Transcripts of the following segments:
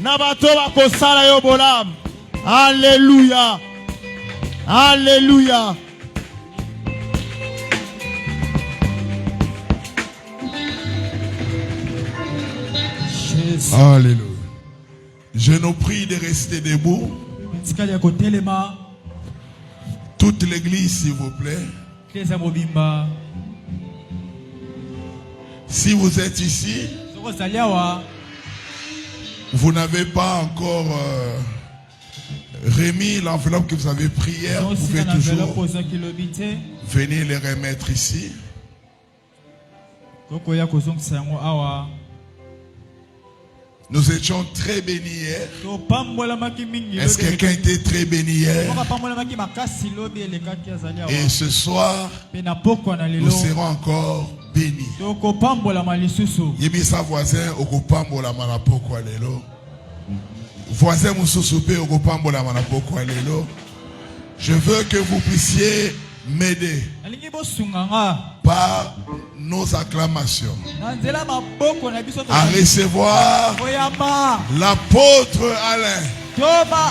Nabato bakosala yo bolamu. Alléluia. Alléluia. Alléluia. Je nous prie de rester debout. Toute l'église, s'il vous plaît. Si vous êtes ici, vous n'avez pas encore remis l'enveloppe que vous avez pris hier, vous pouvez toujours venir les remettre ici. Nous étions très bénis hier. Est-ce que quelqu'un était très béni hier? Et ce soir, nous serons encore bénis. Yebisa voisin okopambola manapoko lelo. Voisin mususupe okopambola manapoko lelo. Je veux que vous puissiez m'aider par nos acclamations à recevoir l'apôtre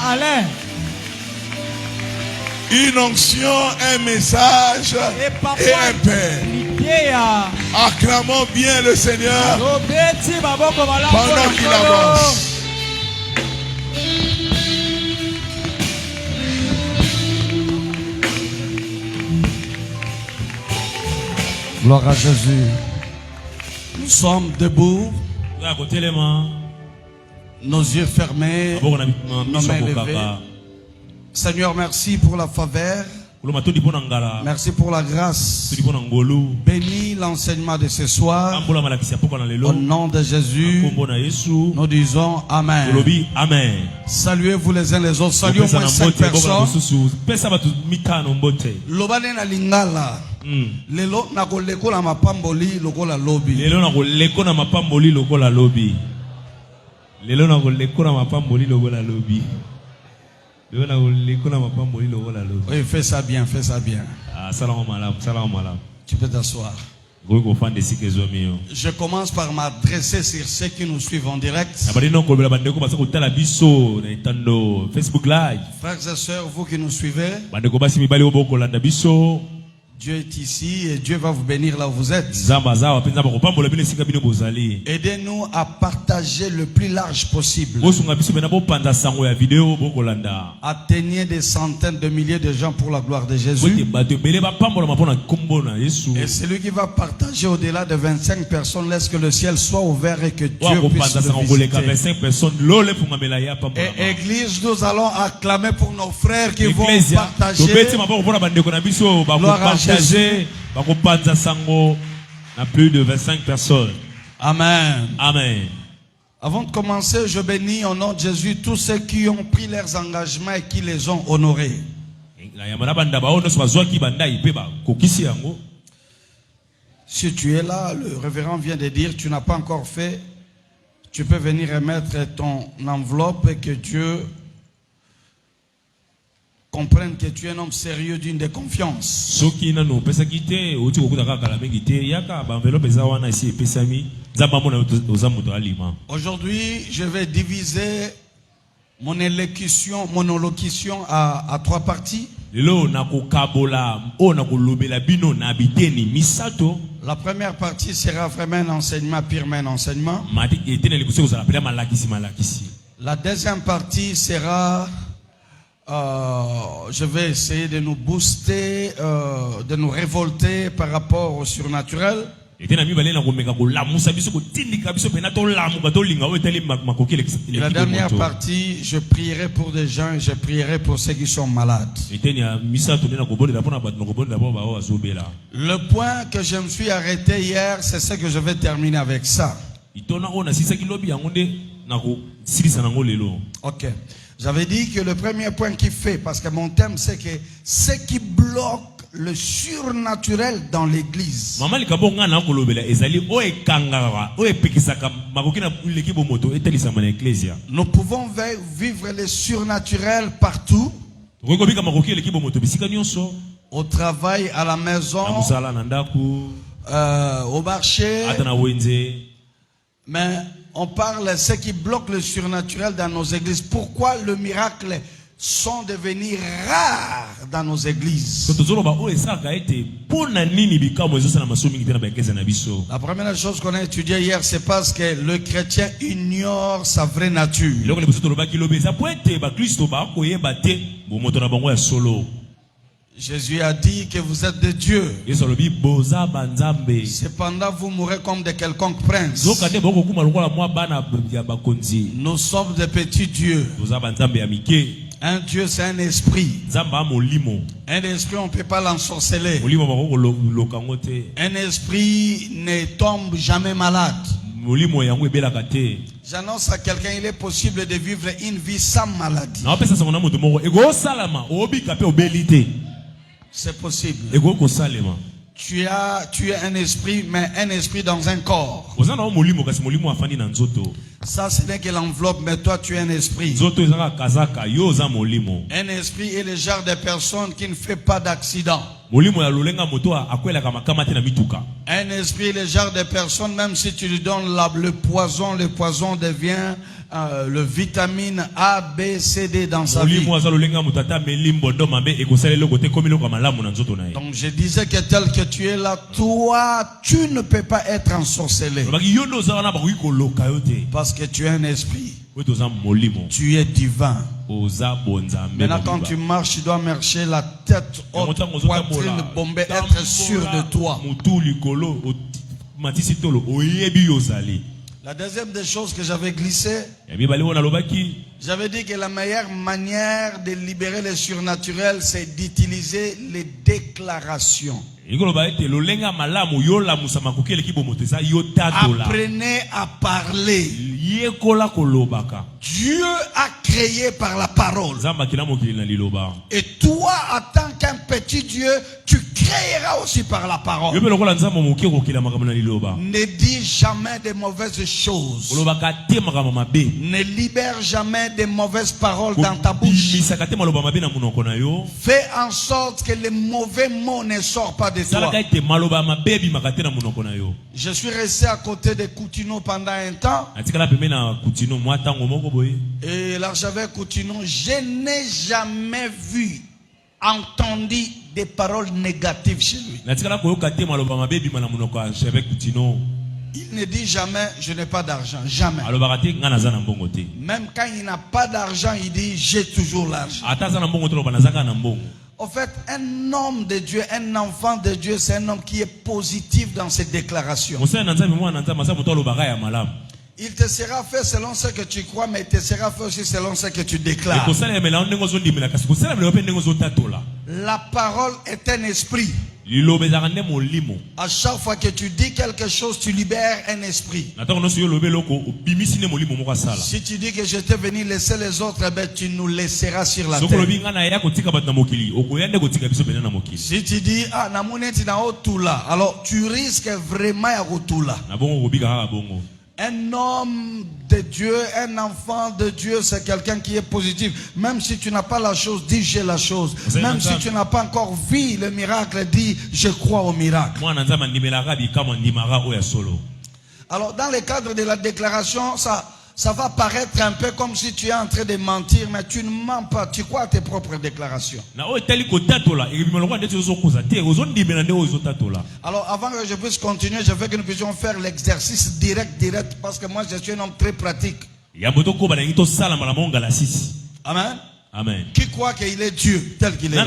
Alain. Une onction, un message et un père. Acclamons bien le Seigneur pendant qu'il avance. Gloire à Jésus. Nous sommes debout, nos yeux fermés, nos mains levées. Seigneur, merci pour la faveur. Merci pour la grâce. Bénis l'enseignement de ce soir. Au nom de Jésus, nous disons Amen. Saluez-vous les uns les autres. Saluez au moins 5 personnes. Lobane na lingala. Lelo na koleko na mapamboli lokola lobi. Lelo na koleko na mapamboli lokola lobi. Lelo na koleko na mapamboli lokola lobi. Oui, fais ça bien, fais ça bien. Tu peux t'asseoir. Je commence par m'adresser sur ceux qui nous suivent en direct. Frères et sœurs, vous qui nous suivez, Dieu est ici et Dieu va vous bénir là où vous êtes. Aidez-nous à partager le plus large possible. Atteignez des centaines de milliers de gens pour la gloire de Jésus. Et celui qui va partager au-delà de 25 personnes, laisse que le ciel soit ouvert et que Dieu puisse le visiter. Et Église, nous allons acclamer pour nos frères qui vont partager. Gloire à Jésus. Plus de 25 personnes. Amen. Amen. Avant de commencer, je bénis au nom de Jésus tous ceux qui ont pris leurs engagements et qui les ont honorés. Si tu es là, le révérend vient de dire, tu n'as pas encore fait, tu peux venir remettre ton enveloppe et que Dieu comprenne que tu es un homme sérieux, digne de confiance. Aujourd'hui, je vais diviser mon élocution à 3 parties. La première partie sera vraiment un enseignement, purement un enseignement. La deuxième partie sera... je vais essayer de nous booster, de nous révolter par rapport au surnaturel. Et la dernière partie, je prierai pour des gens et je prierai pour ceux qui sont malades. Le point que je me suis arrêté hier, c'est ce que je vais terminer avec ça. Ok. J'avais dit que le premier point qui fait, parce que mon thème c'est que ce qui bloque le surnaturel dans l'église. Nous pouvons vivre le surnaturel partout. Au travail, à la maison, au marché. Mais on parle ce qui bloque le surnaturel dans nos églises. Pourquoi le miracle sont devenus rares dans nos églises? La première chose qu'on a étudiée hier, c'est parce que le chrétien ignore sa vraie nature. Jésus a dit que vous êtes de Dieu. Cependant, vous mourrez comme de quelconque prince. Nous sommes des petits dieux. Un Dieu, c'est un esprit. Un esprit, on ne peut pas l'ensorceler. Un esprit ne tombe jamais malade. J'annonce à quelqu'un, il est possible de vivre une vie sans maladie. C'est possible. Tu es un esprit, mais un esprit dans un corps. Ça, ce n'est que l'enveloppe, mais toi, tu es un esprit. Un esprit est le genre de personne qui ne fait pas d'accident. Un esprit est le genre de personne, même si tu lui donnes le poison devient le vitamine A, B, C, D dans sa vie. Donc je disais que tel que tu es là, toi, tu ne peux pas être ensorcelé. Parce que tu es un esprit. Tu es divin. Maintenant quand tu marches, tu dois marcher la tête haute, poitrine bombée, être sûr de toi. La deuxième des choses que j'avais glissé, j'avais dit que la meilleure manière de libérer le surnaturel, c'est d'utiliser les déclarations. Apprenez à parler. Dieu a créé par la parole. Et toi, en tant qu'un petit Dieu, tu créeras aussi par la parole. Ne dis jamais de mauvaises choses. Ne libère jamais de mauvaises paroles dans ta bouche. Fais en sorte que les mauvais mots ne sortent pas de toi. Je suis resté à côté de Coutinho pendant un temps. Et là j'avais Coutinho. Je n'ai jamais vu, entendu des paroles négatives chez lui. Il ne dit jamais je n'ai pas d'argent. Jamais. Même quand il n'a pas d'argent, il dit j'ai toujours l'argent. En fait, un homme de Dieu, un enfant de Dieu, c'est un homme qui est positif dans ses déclarations. Il te sera fait selon ce que tu crois, mais il te sera fait aussi selon ce que tu déclares. La parole est un esprit. À chaque fois que tu dis quelque chose, tu libères un esprit. Si tu dis que je t'ai venu laisser les autres, ben tu nous laisseras sur la terre. Si tu dis, ah, alors tu risques vraiment à retourner. Un homme de Dieu, un enfant de Dieu, c'est quelqu'un qui est positif. Même si tu n'as pas la chose, dis j'ai la chose. Même si tu n'as pas encore vu le miracle, dis je crois au miracle. Alors dans le cadre de la déclaration, ça va paraître un peu comme si tu es en train de mentir, mais tu ne mens pas, tu crois à tes propres déclarations. Alors avant que je puisse continuer, je veux que nous puissions faire l'exercice direct, parce que moi je suis un homme très pratique. Amen. Amen. Qui croit qu'il est Dieu tel qu'il est?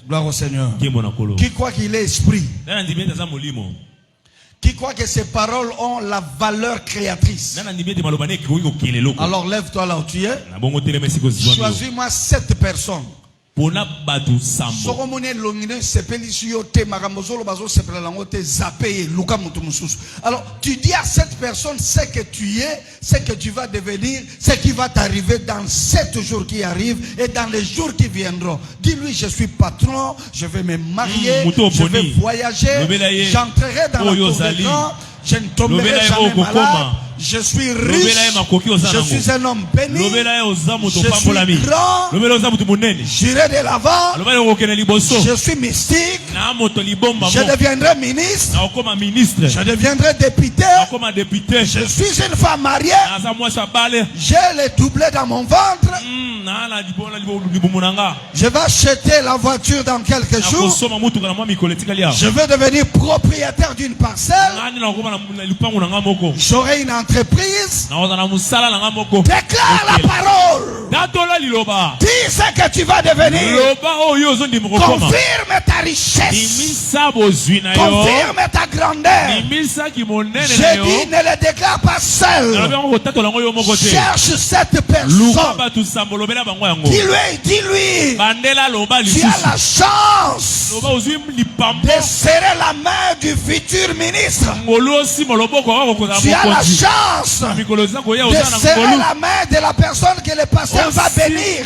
Gloire au Seigneur. Qui croit qu'il est esprit? Qui croit que ces paroles ont la valeur créatrice? Alors lève-toi là où tu es. Choisis-moi 7 personnes. Alors tu dis à cette personne ce que tu es, ce que tu vas devenir, ce qui va t'arriver dans 7 jours qui arrivent et dans les jours qui viendront. Dis-lui je suis patron, je vais me marier, je vais voyager, j'entrerai dans la tour de camp, je ne tomberai jamais malade. Je suis riche, je suis un homme béni, je suis grand, j'irai de l'avant, je suis mystique, Je deviendrai ministre. Je deviendrai député. Je suis une femme mariée. J'ai les doublés dans mon ventre. Je vais acheter la voiture dans quelques jours. Je veux devenir propriétaire d'une parcelle. J'aurai une entreprise. Déclare la parole. Dis ce que tu vas devenir. Confirme ta richesse. Confirme ta grandeur. Je dis, ne le déclare pas seul. Cherche cette personne. Dis-lui, tu as la chance de serrer la main du futur ministre. Tu as la chance de serrer la main de la personne que le pasteur va bénir.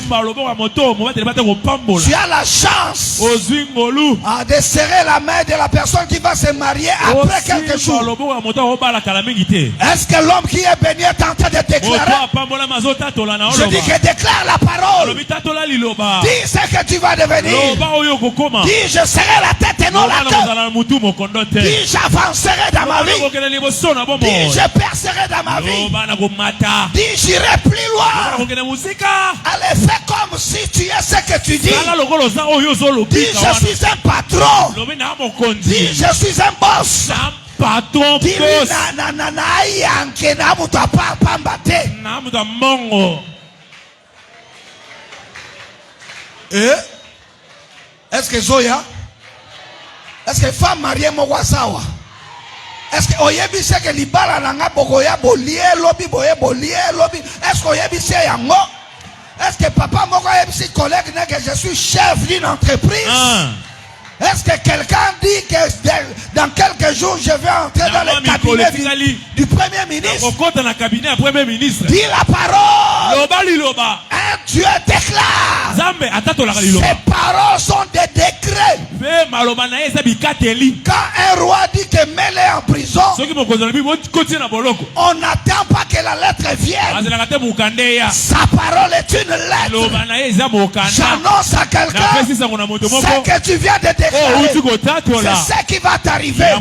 Tu as la chance de serrer la main de la personne qui va se marier après quelques jours. Est-ce que l'homme qui est béni est en train de déclarer? Je dis que déclare la parole. Dis ce que tu vas devenir. Dis je serai la tête et non la queue. Dis j'avancerai dans ma vie. Dis je percerai dans ma vie. Dis j'irai plus loin. Allez, fais comme si tu es ce que tu dis. Dis je suis un patron. Dis je suis un boss. Dis-lui est-ce que Zoya? Est-ce que femme mariée Mowasawa? Est-ce que oyebi se que libala nanga bokoya bolie lobi boye bolie lobi? Est-ce que oyebi se yango? Est-ce que papa moko oyebi se collègue ne que je suis chef d'une entreprise? Est-ce que quelqu'un dit que dans quelques jours je vais entrer dans le cabinet du Premier ministre? Dis la parole. Un Dieu déclare. Ces paroles sont des décrets. Quand un roi dit que mets-les en prison, on n'attend pas que la lettre vienne. Sa parole est une lettre. J'annonce à quelqu'un ce que tu viens de déclarer. C'est ce qui va t'arriver.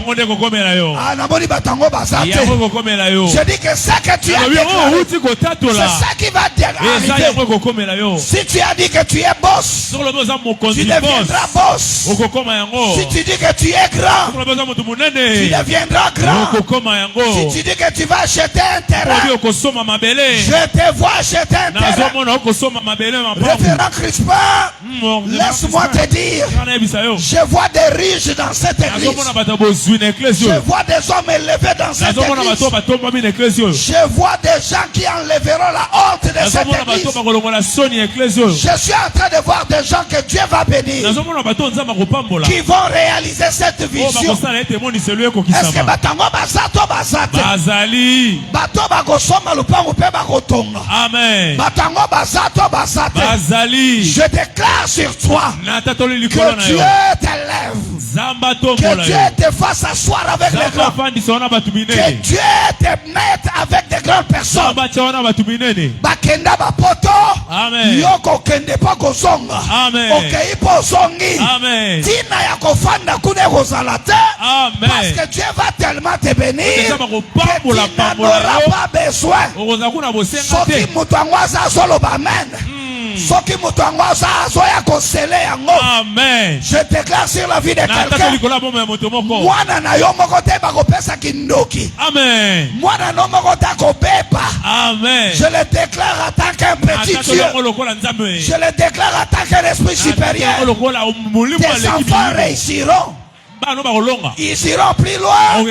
Je dis que ce que tu as déclaré, c'est ce qui va t'arriver. Si tu as dit que tu es boss, tu deviendras boss. Si tu dis que tu es grand, tu deviendras grand. Si tu dis que tu vas acheter un terrain, je te vois acheter un terrain. Révérend Crispin, laisse-moi te dire, je vois des riches dans cette église. Je vois des hommes élevés dans cette église. Je vois des gens qui enlèveront la honte de cette église. Je suis en train de voir des gens que Dieu va bénir, qui vont réaliser cette vision. Est-ce que batango basato basate? Bato bagosoma lupangu pe bagotonga. Amen. Batango basato basate. Je déclare sur toi que Dieu t'élève, que Dieu te fasse asseoir avec les grands, que Dieu te mette avec des grandes personnes. Bakenda bapoto, yoko kende pa kozonga, okei po zongi, tina ya kofanda kune kozalate, parce que Dieu va tellement te bénir que tu n'en auras pas besoin. Soki mutu angwaza solo bamen. Soki mutu angwaza azoya kosele yango. Amen. Je déclare sur la vie de quelqu'un. Mwana na yo moko te bakopesa kindoki. Amen. Mwana no moko ta kobepa. Amen. Je le déclare en tant qu'un petit Dieu. Je le déclare en tant qu'un esprit supérieur. Tes enfants réussiront. Ils iront plus loin.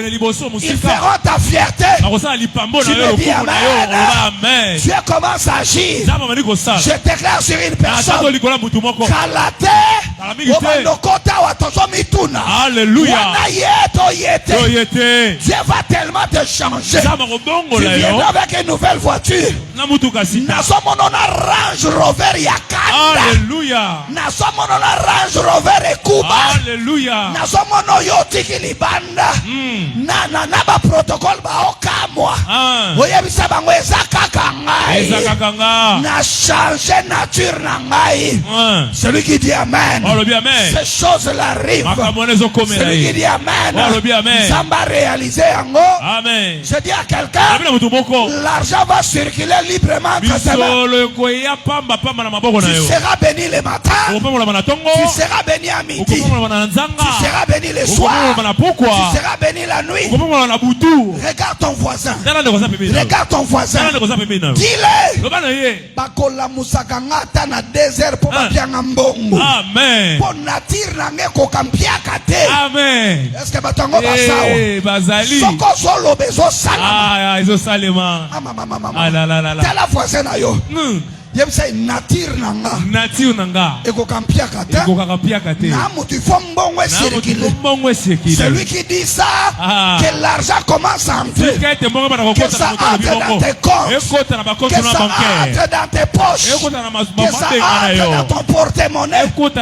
Ils feront ta fierté. Tu me dis amen. Dieu commence à agir. Je déclare sur une personne. Alléluia. Dieu va tellement te changer. Tu viendras avec une nouvelle voiture. Range Rover Yakanda. Alléluia. Range Rover Ekuba. Alléluia. No yotiki libanda na ba protocol ba okamwa oye bisa bango ezaka kanga ngai. Na changer nature na ngai. Celui qui dit amen. Ces choses-là arrivent. Celui qui dit amen. Ça va réaliser yango. Amen. Je dis à quelqu'un, l'argent va circuler librement. Tu seras béni le matin. Tu seras béni à midi. Tu seras béni le soir. Tu seras béni la nuit. Regarde ton voisin. Regarde ton voisin. Dis-le. Bakola musaka ngata na désert pour bapianga mbongo. Amen. Pour nature na ngeko kampiaka te. Amen. Est-ce que batango basawa? Bazali. Soko solo bezo salama. Izo salema. Ah la la la la. Tell a voisin na yo. Yem say nature nanga. Nature nanga. Eko kampiaka te. Eko kampiaka te. Na mutu fombongo circuler. Celui qui dit ça, que l'argent commence à entrer. Que ça entre dans tes comptes. Que ça entre dans tes poches. Que ça entre dans ton porte-monnaie. Dans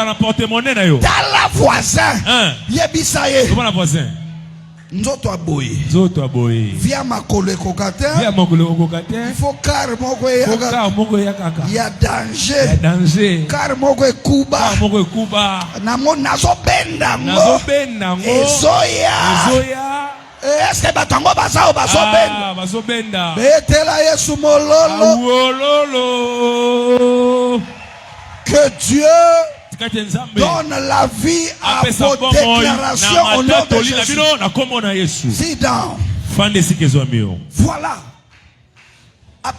la voisin. Yebisaye. Nzoto aboye. Via makolo ekokate. Il faut car moko yakaka. Il y a danger. Car moko ekuba. Namo nazo benda ngo. Ezoya. Est-ce que batango basao baso benda? Betela Yesu mololo. Que Dieu donne la vie à vos déclarations au nom de Jésus. Sit down. Voilà.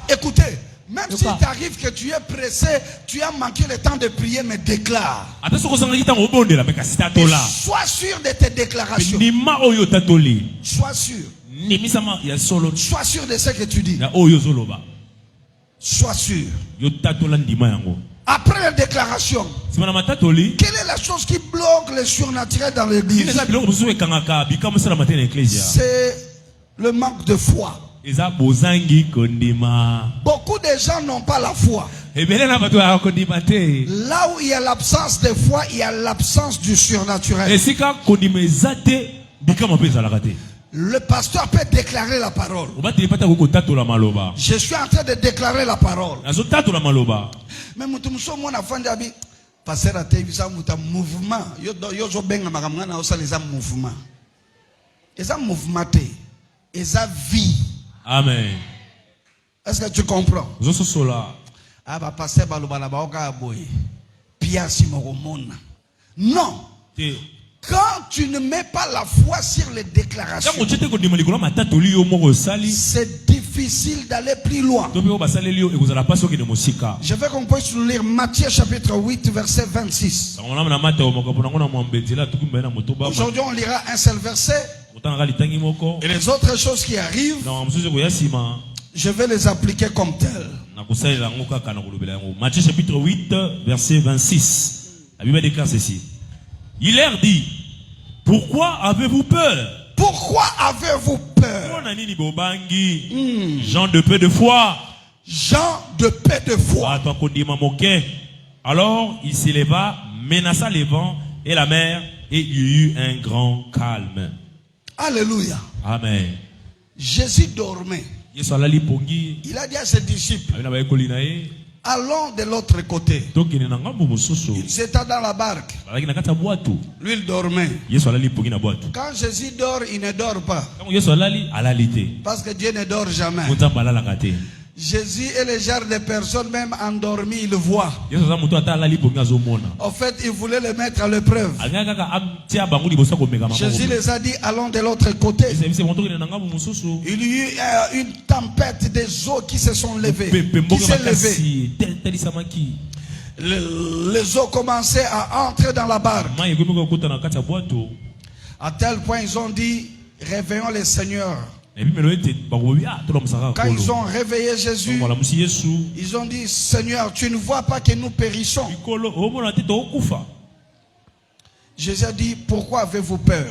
Écoutez, même s'il t'arrive que tu es pressé, tu as manqué le temps de prier, mais déclare. Et sois sûr de tes déclarations. Sois sûr. Sois sûr de ce que tu dis. Sois sûr. Après la déclaration, quelle est la chose qui bloque le surnaturel dans l'église? C'est le manque de foi. Beaucoup de gens n'ont pas la foi. Là où il y a l'absence de foi, il y a l'absence du surnaturel. Le pasteur peut déclarer la parole. Je suis en train de déclarer la parole. Mais pasteur a mouvement. Mouvement. Mouvement. Vie. Amen. Est-ce que tu comprends? Ah bah pasteur non. Quand tu ne mets pas la foi sur les déclarations, c'est difficile d'aller plus loin. Je veux qu'on puisse lire Matthieu chapitre 8 verset 26. Aujourd'hui on lira un seul verset. Et les autres choses qui arrivent, je vais les appliquer comme telles. Matthieu chapitre 8 verset 26. La Bible déclare ceci. Il leur dit, pourquoi avez-vous peur? Pourquoi avez-vous peur? Gens de peu de foi. Gens de peu de foi. Alors il s'éleva, menaça les vents et la mer, et il y eut un grand calme. Alléluia. Amen. Jésus dormait. Il a dit à ses disciples, allons de l'autre côté. Ils étaient dans la barque. Lui, il dormait. Quand Jésus dort, il ne dort pas. Parce que Dieu ne dort jamais. Jésus est le genre de personne, même endormi, il voit. En fait, il voulait le mettre à l'épreuve. Jésus les a dit, allons de l'autre côté. Il y eut une tempête des eaux qui se sont levées. Qui s'est levée. Les eaux commençaient à entrer dans la barque. À tel point, ils ont dit, réveillons le Seigneur. Quand ils ont réveillé Jésus, ils ont dit, Seigneur, tu ne vois pas que nous périssons. Jésus a dit, pourquoi avez-vous peur?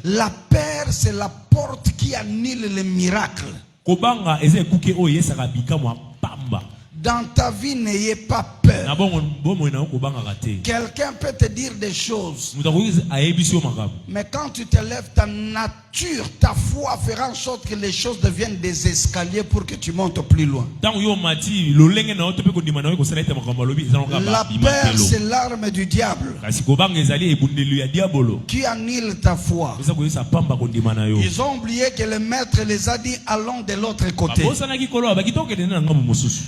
La peur, c'est la porte qui annule les miracles. Dans ta vie, n'ayez pas peur. peur. Quelqu'un peut te dire des choses. Mais quand tu te lèves, ta nature, ta foi fera en sorte que les choses deviennent des escaliers pour que tu montes plus loin. La peur, c'est l'arme du diable qui annule ta foi. Ils ont oublié que le maître les a dit allons de l'autre côté.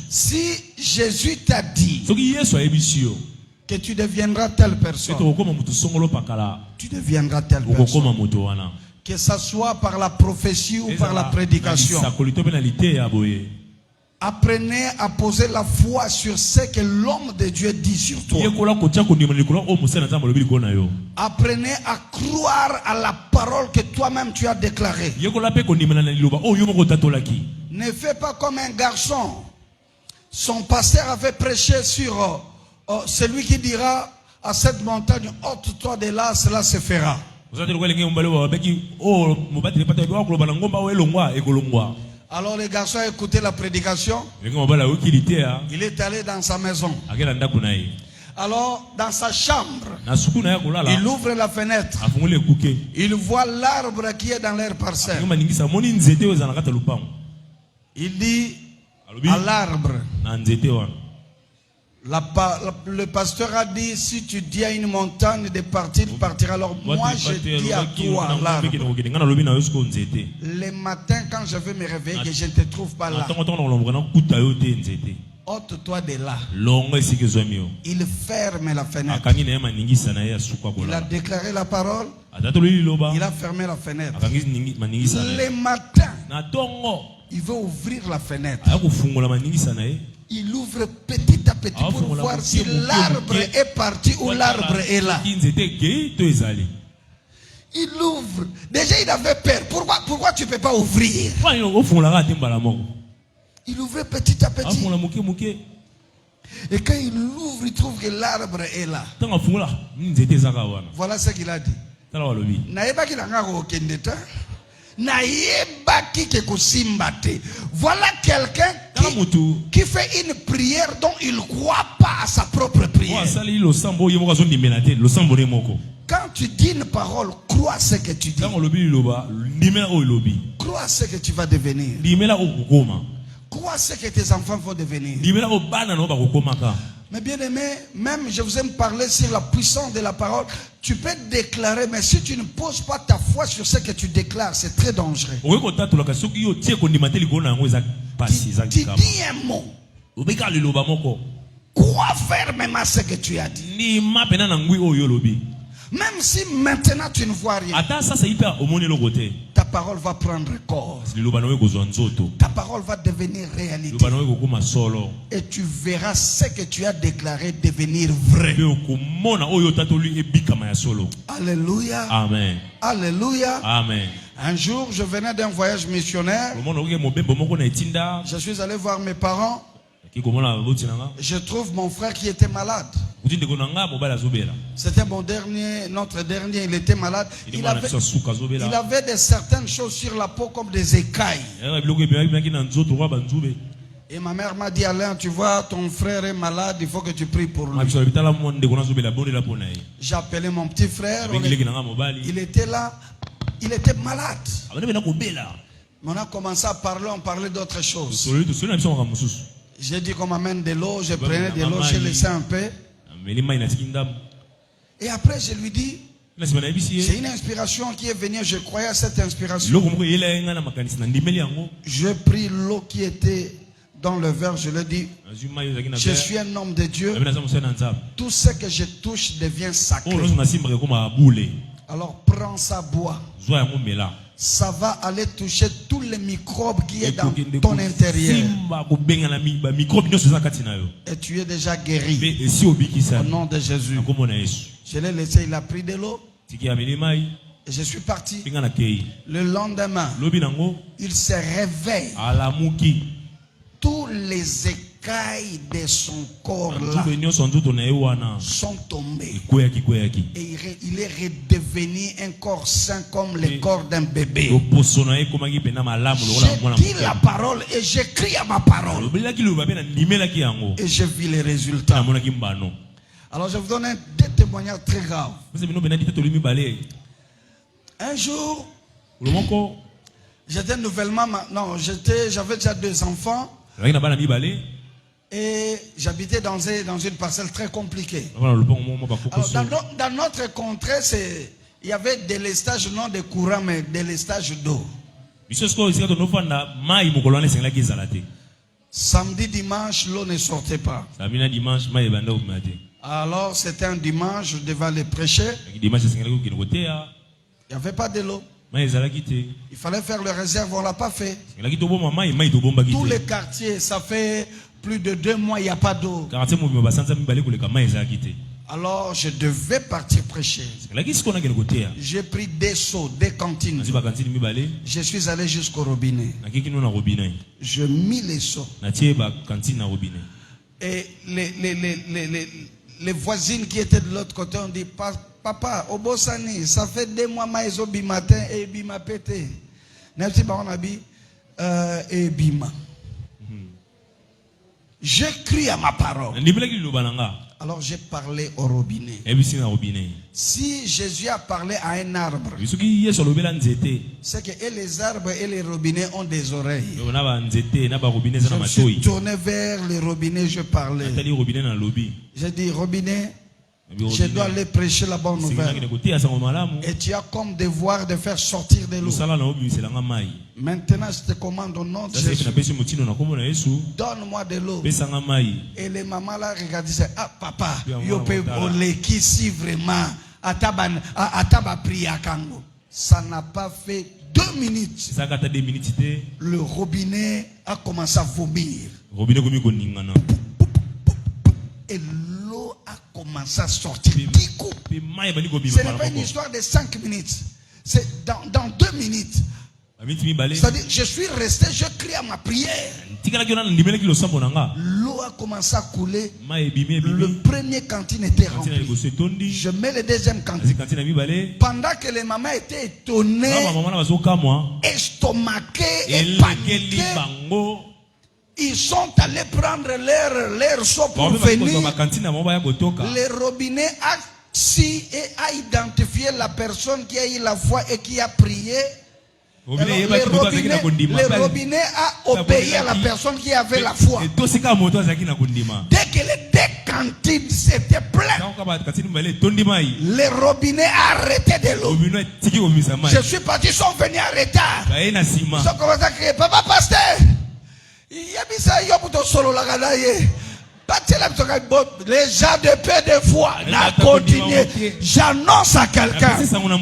Si Jésus t'a dit que tu deviendras telle personne, tu deviendras telle personne. Que ce soit par la prophétie ou par la prédication. Apprenez à poser la foi sur ce que l'homme de Dieu dit sur toi. Apprenez à croire à la parole que toi-même tu as déclarée. Ne fais pas comme un garçon. Son pasteur avait prêché sur celui qui dira à cette montagne, ôte-toi de là, cela se fera. Alors le garçon a écouté la prédication. Il est allé dans sa maison. Alors dans sa chambre, il ouvre la fenêtre. Il voit l'arbre qui est dans l'air parcelle. Il dit à l'arbre. Le pasteur a dit, si tu dis à une montagne de partir, il partira. Alors moi je dis à toi, l'arbre. Le matin quand je vais me réveiller, que je ne te trouve pas là, ôte-toi de là. Il ferme la fenêtre. Il a déclaré la parole. Il a fermé la fenêtre. Le matin, il veut ouvrir la fenêtre. Il ouvre petit à petit pour voir si l'arbre est parti ou l'arbre est là. Il ouvre. Déjà il avait peur. Pourquoi tu ne peux pas ouvrir? Il ouvre petit à petit. Et quand il ouvre, il trouve que l'arbre est là. Voilà ce qu'il a dit. Voilà quelqu'un qui fait une prière dont il ne croit pas à sa propre prière. Quand tu dis une parole, crois ce que tu dis. Crois ce que tu vas devenir. Crois ce que tes enfants vont devenir. Mais bien aimé, même je vous aime parler sur la puissance de la parole. Tu peux déclarer, mais si tu ne poses pas ta foi sur ce que tu déclares, c'est très dangereux. Tu dis un mot. Crois fermement ce que tu as dit. Même si maintenant tu ne vois rien, ta parole va prendre corps. Ta parole va devenir réalité. Et tu verras ce que tu as déclaré devenir vrai. Alléluia. Amen. Alléluia. Amen. Un jour, je venais d'un voyage missionnaire. Je suis allé voir mes parents. Je trouve mon frère qui était malade. C'était notre dernier, il était malade. Il avait certaines choses sur la peau comme des écailles. Et ma mère m'a dit, Alain, tu vois, ton frère est malade, il faut que tu pries pour lui. J'ai appelé mon petit frère, il était là, il était malade. On a commencé à parler, on parlait d'autres choses. J'ai dit qu'on m'amène de l'eau, je prenais de l'eau, je laissais un peu. Et après je lui dis, c'est une inspiration qui est venue, je croyais à cette inspiration. Je pris l'eau qui était dans le verre, je lui ai dit, je suis un homme de Dieu, tout ce que je touche devient sacré. Alors prends ça, bois. Ça va aller toucher tous les microbes qui est dans ton intérieur. Et tu es déjà guéri. Au nom de Jésus. Je l'ai laissé, il a pris de l'eau. Et je suis parti. Le lendemain, il se réveille. Tous les écailles écailles de son corps là sont tombées. Et il est redevenu un corps sain comme le corps d'un bébé. J'ai dit la parole et j'écris à ma parole. Et j'ai vu les résultats. Alors je vous donne deux témoignages très graves. Un jour, j'étais nouvellement, j'avais déjà 2 enfants. Et j'habitais dans une parcelle très compliquée. Alors, dans notre contrée, il y avait des lestages, non de courant, mais des lestages d'eau. Samedi, dimanche, l'eau ne sortait pas. Alors, c'était un dimanche, je devais aller prêcher. Il n'y avait pas de l'eau. Il fallait faire le réserve, on ne l'a pas fait. Tous les quartiers, ça fait plus de 2 mois, il n'y a pas d'eau. Alors, je devais partir prêcher. J'ai pris des seaux, des cantines. Je suis allé jusqu'au robinet. Je mis les seaux. Et les voisines qui étaient de l'autre côté ont dit, papa, au Bossani, ça fait 2 mois, maïso bi matin et bima pété. N'est-ce pas, on a dit, et bima. J'écris à ma parole. Alors j'ai parlé au robinet. Si Jésus a parlé à un arbre, c'est que et les arbres et les robinets ont des oreilles. Je me suis tourné vers les robinets, je parlais. J'ai dit, robinet, je dois aller prêcher la bonne nouvelle. Et tu as comme devoir de faire sortir de l'eau. Maintenant, je te commande au nom de Jésus. Donne-moi de l'eau. Et les mamans là regardent, disent, ah papa, yo peux voler qui si vraiment ataba priya kango. Ça n'a pas fait 2 minutes. Le robinet a commencé à vomir. Et l'eau a commencé à sortir. Ce n'est pas une histoire de 5 minutes. C'est dans 2 minutes. C'est-à-dire, je suis resté, je crie à ma prière. L'eau a commencé à couler. Le premier cantine était rempli. Je mets le deuxième cantine. Pendant que les mamans étaient étonnées, estomaquées et paniquées, ils sont allés prendre leur seau pour venir. Le robinet a si et a identifié la personne qui a eu la foi et qui a prié. Le robinet a obéi à la personne qui avait la foi. Dès que les 2 cantines s'étaient pleines, le robinet a arrêté de l'eau. Je suis parti, ils sont venus en retard. Ils ont commencé à crier, papa pasteur, les gens de paix de foi n'a continué. J'annonce à quelqu'un,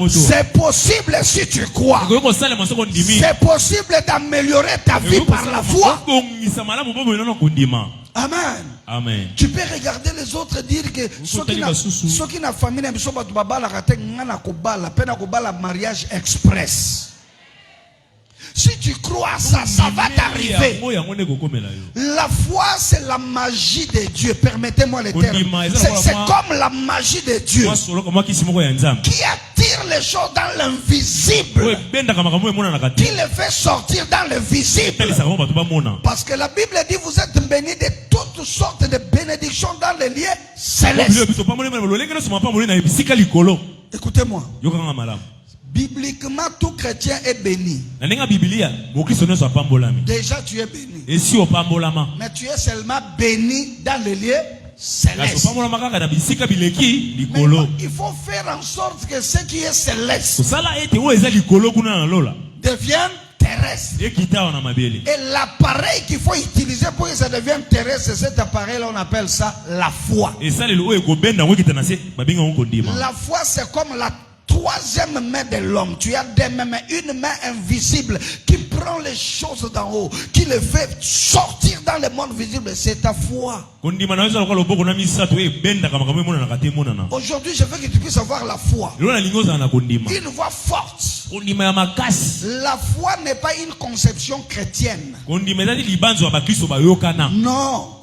c'est possible si tu crois. C'est possible d'améliorer ta vie par la foi. Amen. Amen. Tu peux regarder les autres et dire que ceux qui n'ont famille ne sont pas mariage express. Si tu crois à ça, ça va t'arriver. La foi, c'est la magie de Dieu. Permettez-moi le terme. C'est comme la magie de Dieu qui attire les choses dans l'invisible, qui les fait sortir dans le visible. Parce que la Bible dit, vous êtes bénis de toutes sortes de bénédictions dans les lieux célestes. Écoutez-moi. Bibliquement, tout chrétien est béni. Déjà, tu es béni. Mais tu es seulement béni dans le lieu céleste. Il faut faire en sorte que ce qui est céleste devienne terrestre. Et l'appareil qu'il faut utiliser pour que ça devienne terrestre, cet appareil-là, on appelle ça la foi. La foi, c'est comme la 3e main de l'homme. Tu as 2 mains, mais une main invisible qui prend les choses d'en haut, qui les fait sortir dans le monde visible. C'est ta foi. Aujourd'hui, je veux que tu puisses avoir la foi. Une voix forte. La foi n'est pas une conception chrétienne. Non.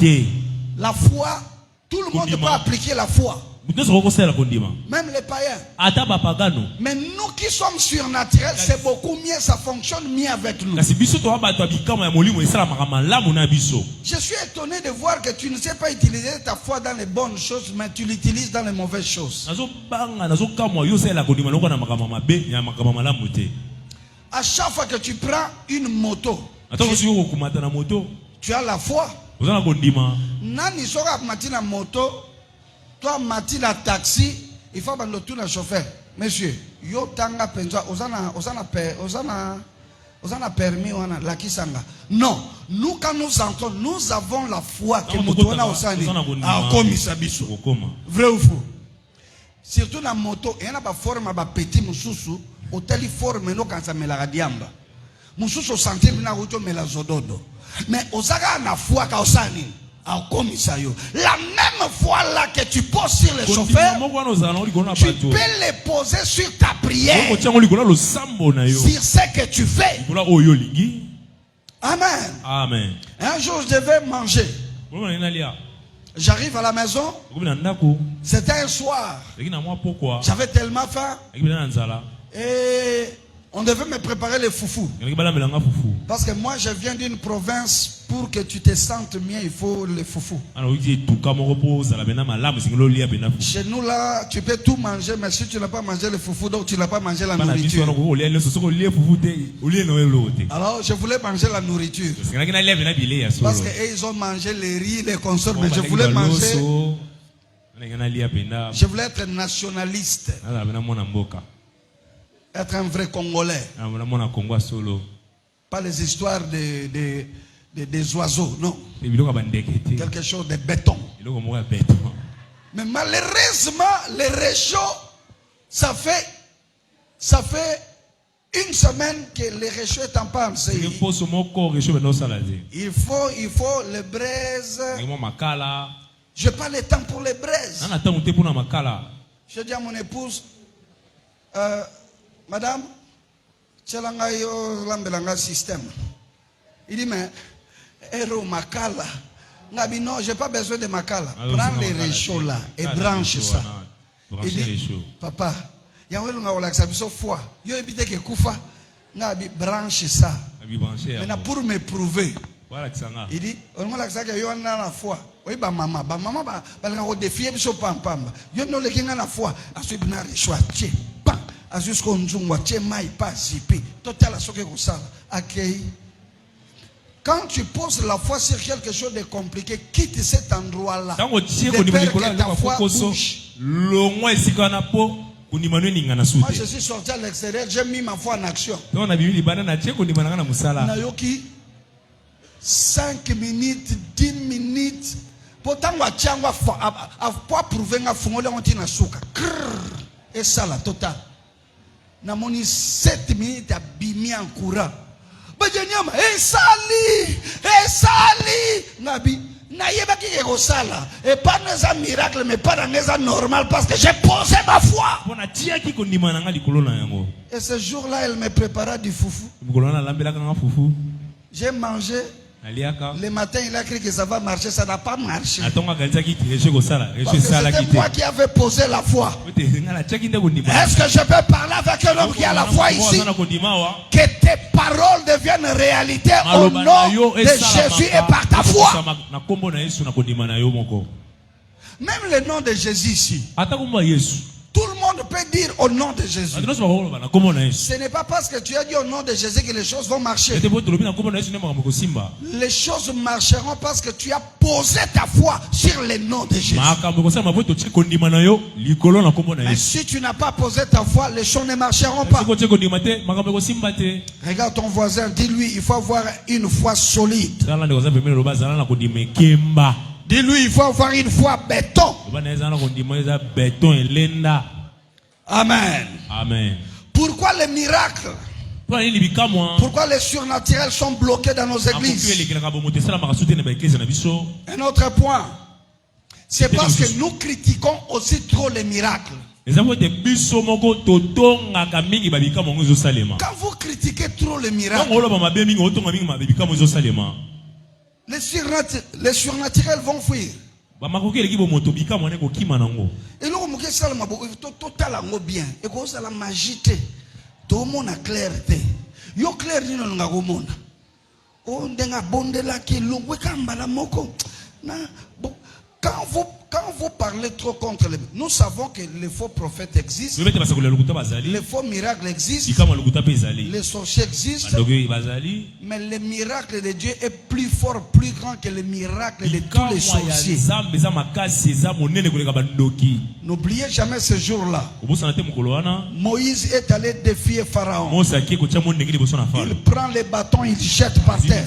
La foi, tout le monde peut appliquer la foi. Même les païens. Mais nous qui sommes surnaturels, c'est beaucoup mieux, ça fonctionne mieux avec nous. Je suis étonné de voir que tu ne sais pas utiliser ta foi dans les bonnes choses, mais tu l'utilises dans les mauvaises choses. À chaque fois que tu prends une moto, tu as la foi. Nani sora matina moto. Toi, Matina taxi, il faut que tu le chauffeur. Monsieur, yo tanga penza, osana permis, la kisanga. Non, nous quand nous entrons, nous avons la foi que nous donnons au Sani. Vrai ou faux? Surtout dans la moto, il y a une forme de petit moussou, au téléforme, nous quand ça met la radiamba. Moussou santé, nous avons mis la zododo. Mais osaka na foi ka osani. La même foi là que tu poses sur les chauffeurs, tu peux les poser sur ta prière, sur ce que tu fais. Amen. Amen. Un jour je devais manger. J'arrive à la maison. C'était un soir. J'avais tellement faim. Et on devait me préparer les foufous. Parce que moi je viens d'une province. Pour que tu te sentes mieux, il faut les foufous. Chez nous là, tu peux tout manger, mais si tu n'as pas mangé les foufous, donc tu n'as pas mangé la nourriture. Alors je voulais manger la nourriture. Parce qu'ils ont mangé les riz, les consorts, mais je voulais manger. Je voulais être nationaliste. Être un vrai Congolais. Pas les histoires des oiseaux, non. Quelque chose de béton. Mais malheureusement, les réchauds, ça fait une semaine que les réchauds est en panne. Il faut les braises. Je n'ai pas le temps pour les braises. Je dis à mon épouse, madame, système. Il dit, mais Makala. Non, je n'ai pas besoin de Makala. Prends les réchauds là et branche ça. Il dit, papa, il y a un foi. Branche ça. Maintenant, pour me prouver, il dit, on a la foi. Oui, maman, on défie, il y a la foi. Quand tu poses la foi sur quelque chose de compliqué, quitte cet endroit-là. De peur que ta foi bouge. Moi, je suis sorti à l'extérieur, j'ai mis ma foi en action. Nayoki, 5 minutes, 10 minutes. Pourtant, pour prouver que et ça, la totale. Namoni 7 minutes à bimi en courant. Nabi, et pas dans un miracle, mais pas dans un normal, parce que j'ai posé ma foi. Et ce jour-là, elle me prépara du foufou. J'ai mangé. Le matin, il a cru que ça va marcher, ça n'a pas marché. Parce que c'était moi qui avais posé la foi. Est-ce que je peux parler avec un homme qui a la foi ici? Que tes paroles deviennent réalité au nom de Jésus et par ta foi. Même le nom de Jésus ici. Tout le monde peut dire au nom de Jésus. Ce n'est pas parce que tu as dit au nom de Jésus que les choses vont marcher. Les choses marcheront parce que tu as posé ta foi sur le nom de Jésus. Mais si tu n'as pas posé ta foi, les choses ne marcheront pas. Regarde ton voisin, dis-lui, il faut avoir une foi solide. Dis-lui, il faut avoir une foi béton. Amen. Amen. Pourquoi les miracles? Pourquoi les surnaturels sont bloqués dans nos églises? Un autre point. C'est parce que nous critiquons aussi trop les miracles. Quand vous critiquez trop les miracles, les surnaturels vont fuir. Et là, on bien. Et quand la magie, tout le monde a clarté. Yo clair ni no nga gomona. O ndenga bondela ki lungwe kambala moko. Quand vous parlez trop contre les... Nous savons que les faux prophètes existent. Les faux miracles existent. Les sorciers existent. Mais le miracle de Dieu est plus fort, plus grand que le miracle de tous les sorciers. N'oubliez jamais ce jour-là. Moïse est allé défier Pharaon. Il prend les bâtons, il jette par terre.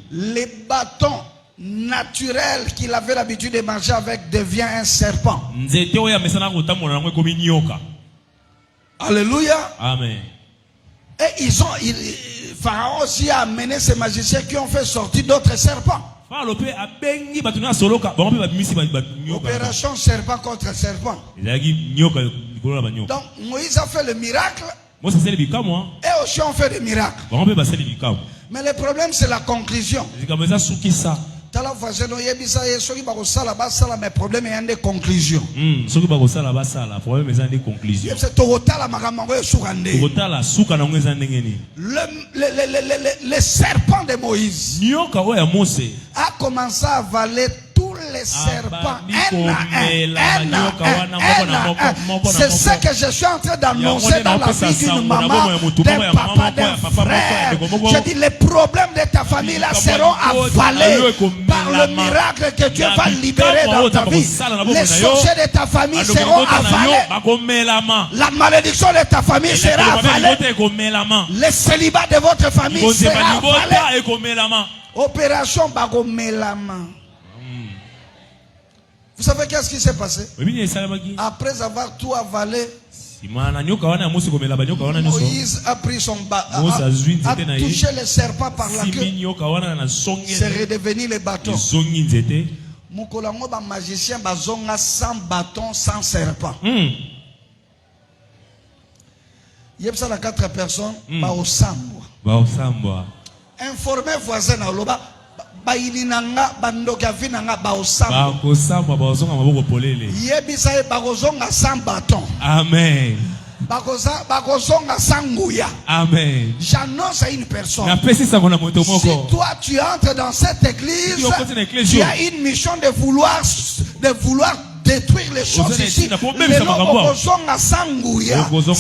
Les bâtons naturel qu'il avait l'habitude de manger avec devient un serpent. Alléluia. Amen. Et Pharaon aussi a amené ces magiciens qui ont fait sortir d'autres serpents. Opération serpent contre serpent. Donc Moïse a fait le miracle. Et aussi on fait des miracles. Mais le problème c'est la conclusion. Mais problème est des conclusions. Le serpent de Moïse a commencé à avaler tous les serpents un à un. C'est ce que je suis en train d'annoncer dans la vie d'une maman, d'un papa, d'un frère. Je dis les problèmes de ta famille là seront avalés par le miracle que Dieu va libérer dans ta vie. Les sorciers de ta famille seront avalés. La malédiction de ta famille sera avalée. Le célibat de votre famille sera avalé. Opération Bagomelama. Vous savez qu'est-ce qui s'est passé? Après avoir tout avalé, Moïse a pris son bâton, a touché le serpent par la queue. C'est redevenu le bâton. Moukolango ba magicien bazonga sans bâton, sans serpent. Yepsa la 4 personnes ba osambwa. Informez voisin na loba. Amen. Amen. J'annonce à une personne. Si toi tu entres dans cette église, tu as une mission de vouloir détruire les choses ici.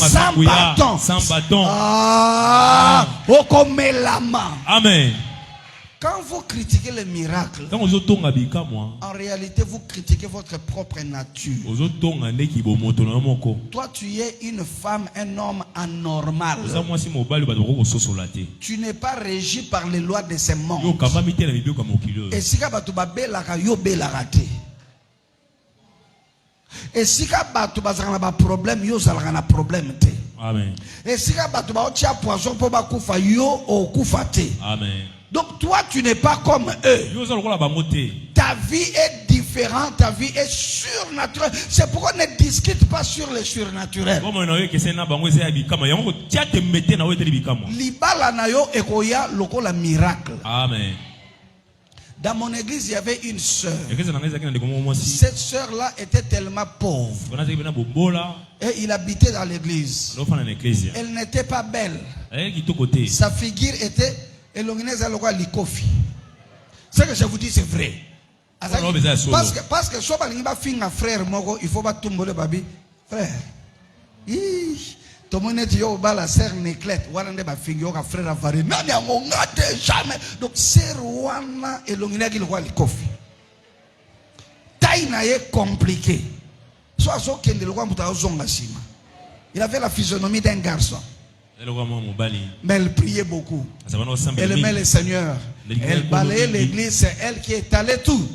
Sans bâton. Amen. Quand vous critiquez les miracles, en réalité vous critiquez votre propre nature. Toi tu es une femme, un homme anormal. Tu n'es pas régi par les lois de ce monde. Et si tu et si tu as un problème, tu as un problème. Amen. Et si tu as un poison pour kufa yo o kufate. Amen. Donc toi tu n'es pas comme eux. Ta vie est différente, ta vie est surnaturelle. C'est pourquoi on ne discute pas sur le surnaturel. Libala na yo ekoya lokola miracle. Amen. Dans mon église, il y avait une sœur. Cette sœur-là était tellement pauvre. Et il habitait dans l'église. Elle n'était pas belle. Sa figure était... Ce que je vous dis, c'est vrai. Parce que soit frère, il faut pas tomber le baby. Frère. Tout le monde dit que la sœur Néclette, frère Avaré. Non, jamais. Donc, c'est Rwanda et l'ongina qui le voit le coffre. Taïna est compliqué. Soit ce qu'il le voit, il avait la physionomie d'un garçon. Mais elle priait beaucoup. Elle aimait le Seigneur. Elle balayait l'église. C'est elle qui étalait tout.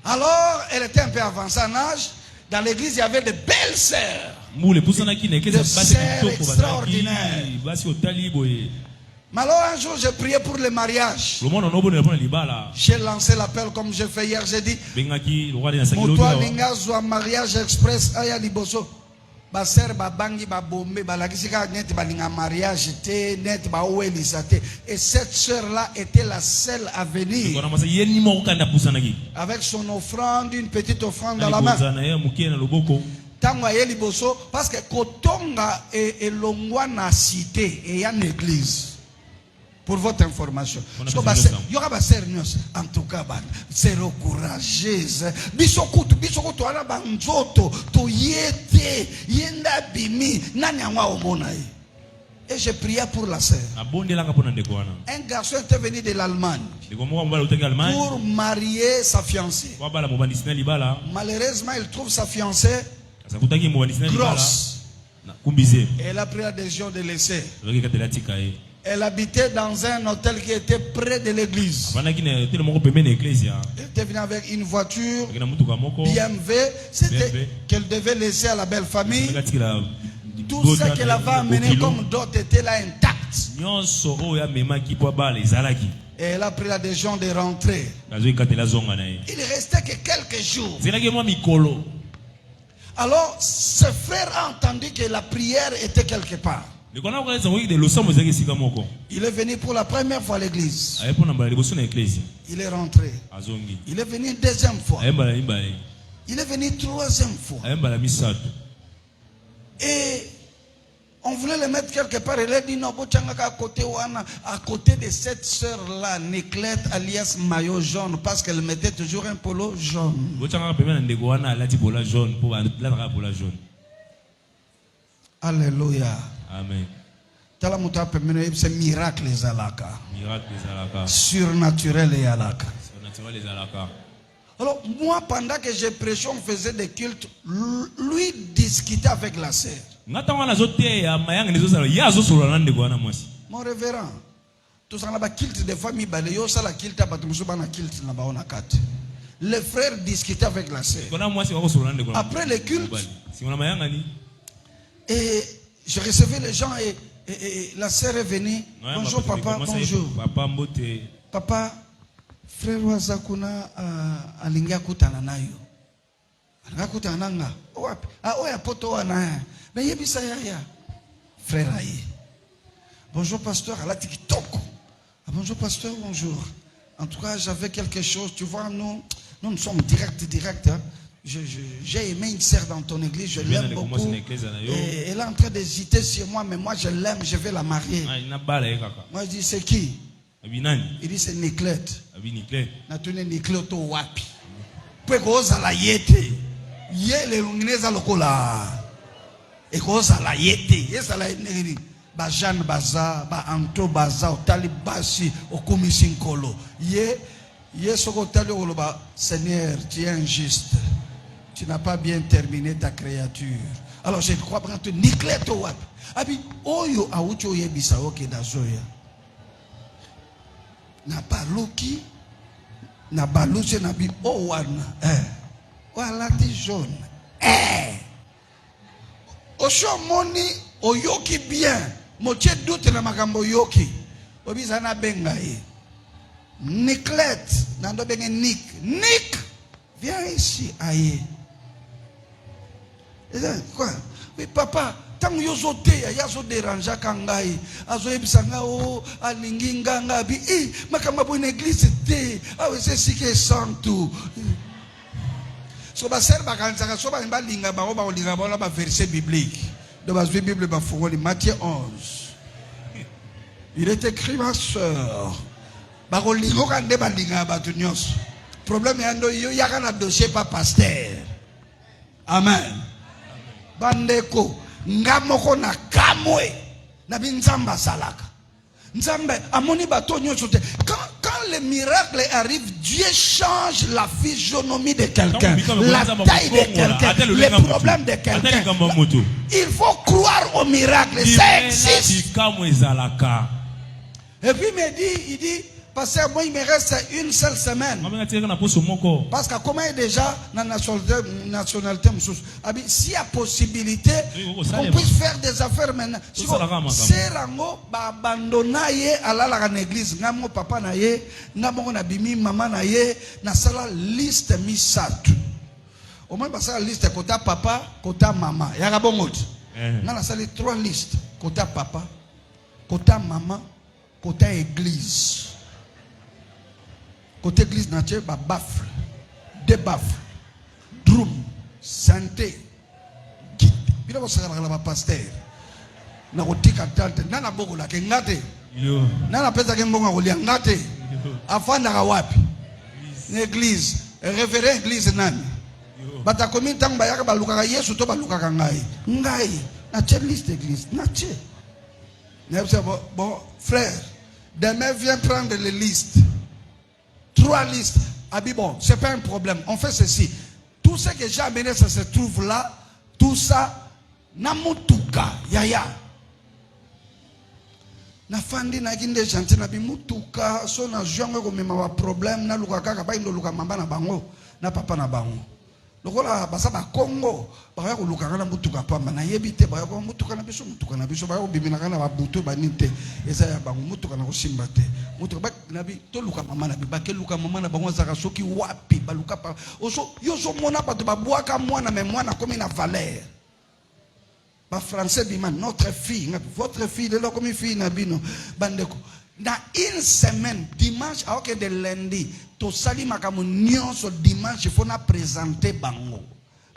Alors, elle était un peu avancée en âge. Dans l'église, il y avait de belles sœurs. Des sœurs extraordinaires. Mais alors un jour, j'ai prié pour le mariage. J'ai lancé l'appel comme j'ai fait hier. J'ai dit, Moutouan Ninga Zoua mariage express aya liboso. Ba ser ba bangi ba bombe ba lakisika net ba linga mariage te net ba ouelisa te. Et cette sœur là était la seule à venir. Avec son offrande, une petite offrande dans la main. Tango aye liboso parce que kotonga et longwa na cité et y a une église. Pour votre information. Il y aura des sœurs, en tout cas, c'est courageuse. Bisokutu, ala banzoto, to yete, yenda bimi, nanyangwa omonae. Et j'ai prié pour la sœur. Un garçon était venu de l'Allemagne pour marier sa fiancée. Malheureusement, il trouve sa fiancée grosse. Elle a pris la décision de laisser. Elle habitait dans un hôtel qui était près de l'église. Elle était venue avec une voiture BMW. C'était qu'elle devait laisser à la belle famille. Tout ce qu'elle avait amené comme dot était là intact. Et elle a pris la décision de rentrer. Il restait que quelques jours. Alors, ce frère a entendu que la prière était quelque part. Il est venu pour la première fois à l'église. Il est rentré. Il est venu une deuxième fois. Il est venu une troisième fois. Et on voulait le mettre quelque part. Il a dit non, à côté de cette sœur-là, Niclette alias maillot jaune, parce qu'elle mettait toujours un polo jaune. Alléluia. Amen. C'est miracle les alaka. Surnaturel et alaka. Alors moi pendant que j'ai prêché, on faisait des cultes, lui discutait avec la sœur. Mon révérend, tout ça là culte de famille balayo ça la culte à na culte na baona kat. Les frères discutaient avec la sœur. Après le culte, et je recevais les gens et la sœur est venue. Bonjour papa, bonjour. Papa, frère Wazakuna alingia kutana nayo. Alingia kutana nga. Owapi? Oya poto wana. Mais yebisa ya. Frère aye. Bonjour pasteur, ala tikitoko. Bonjour pasteur, bonjour. En tout cas, j'avais quelque chose, tu vois, nous sommes direct. Hein. J'ai aimé une sœur dans ton église, je l'aime beaucoup. Et elle est en train d'hésiter sur moi, mais moi je l'aime, je vais la marier. Moi je dis c'est qui? Il dit c'est Niclette. Natune Niclette au wapi. Puis koza la yete. Yele lungineza lokola. Et koza la yete. Yesa la yete. Ba Jeanne Baza, ba Anto Baza, otali basi, okumi sinkolo. Soko tali oloba, Seigneur, tu es injuste. Tu n'as pas bien terminé ta créature. Alors je crois que Niclette au wapi. Abi oyo aucho yebisa oke dazoya. Na baluki na baluche na bi owana wala ti jaune Oshomoni oyoki bien motie doute na makambo yoki obisa na benga ye Niclette nando benga Nick viens ici aye quoi oui papa tant yozo te yazo déranger kangai azo ebisanga o alingi nganga bi makamba bo église te awese sike santu so ba serba kanzaka so ba linga ba linga ba ba verset biblique de la Bible ba fongoli Matthieu 11 il est écrit ma sœur ba ko lingo kande ba linga ba tunyos problème yando yo yaka na dossier pas pasteur amen bandeko ngamoko na kamwe na binzamba salaka nzambe amoni batonyo sote quand le miracle arrive, Dieu change la physionomie de quelqu'un, la taille de quelqu'un, les problèmes de quelqu'un. Il faut croire au miracle, ça existe. Et puis il me dit Parce que moi, il me reste une seule semaine. Parce que comment est déjà la nationalité, s'il y a possibilité qu'on puisse faire des affaires maintenant. Si c'est rango, abandonner à l'église, namo papa naye, namo nabimi maman naye, na sala liste misatu. Au moins parce que la liste kota papa, kota maman. Il y a bon mot. Dans la salle 3 listes, kota papa, kota maman, kota église. Côté église nature, baffle, deux baffles, drum, santé, guide. Il y a un pasteur. Na rotika tante, nana boko la kengate. Nana pesa kembonga kulia ngate. Afanda kawapi. L'église, révérend église nani. Bata komi tanga yaka baluka Yesu to baluka ngai. Ngai, na chef liste église, na che. Bon frère, demain viens prendre les listes. 3 listes. Ah bon, c'est pas un problème. On fait ceci. Tout ce que j'ai amené, ça se trouve là. Tout ça, namutuka, yaya. Na fandi na kinde chanti na bimutuka. So na jonge ko mema wa problème. Na luka kaka ba indo luka mamba na bango. Na papa na bango. Lokola basa ba Congo. Ba ko luka na mutuka pamba. Na yebite ba ko mutuka na biso mutuka na biso. Ba ko bimina kana ba butu ba ninte. Eza ya bango mutuka na ko simbate. Mutuka ba na bi to luka mama na bi ba ke luka mama na bango zaka soki wapi ba luka pa. Oso yo so mona pa to ba boaka mwana mais mwana comme na valeur. Ba français bima notre fille, votre fille de là comme fille na bino bandeko. Dans une semaine, dimanche, alors que de lundi, to sali makamu nyonso dimanche, il faut na présenter bango.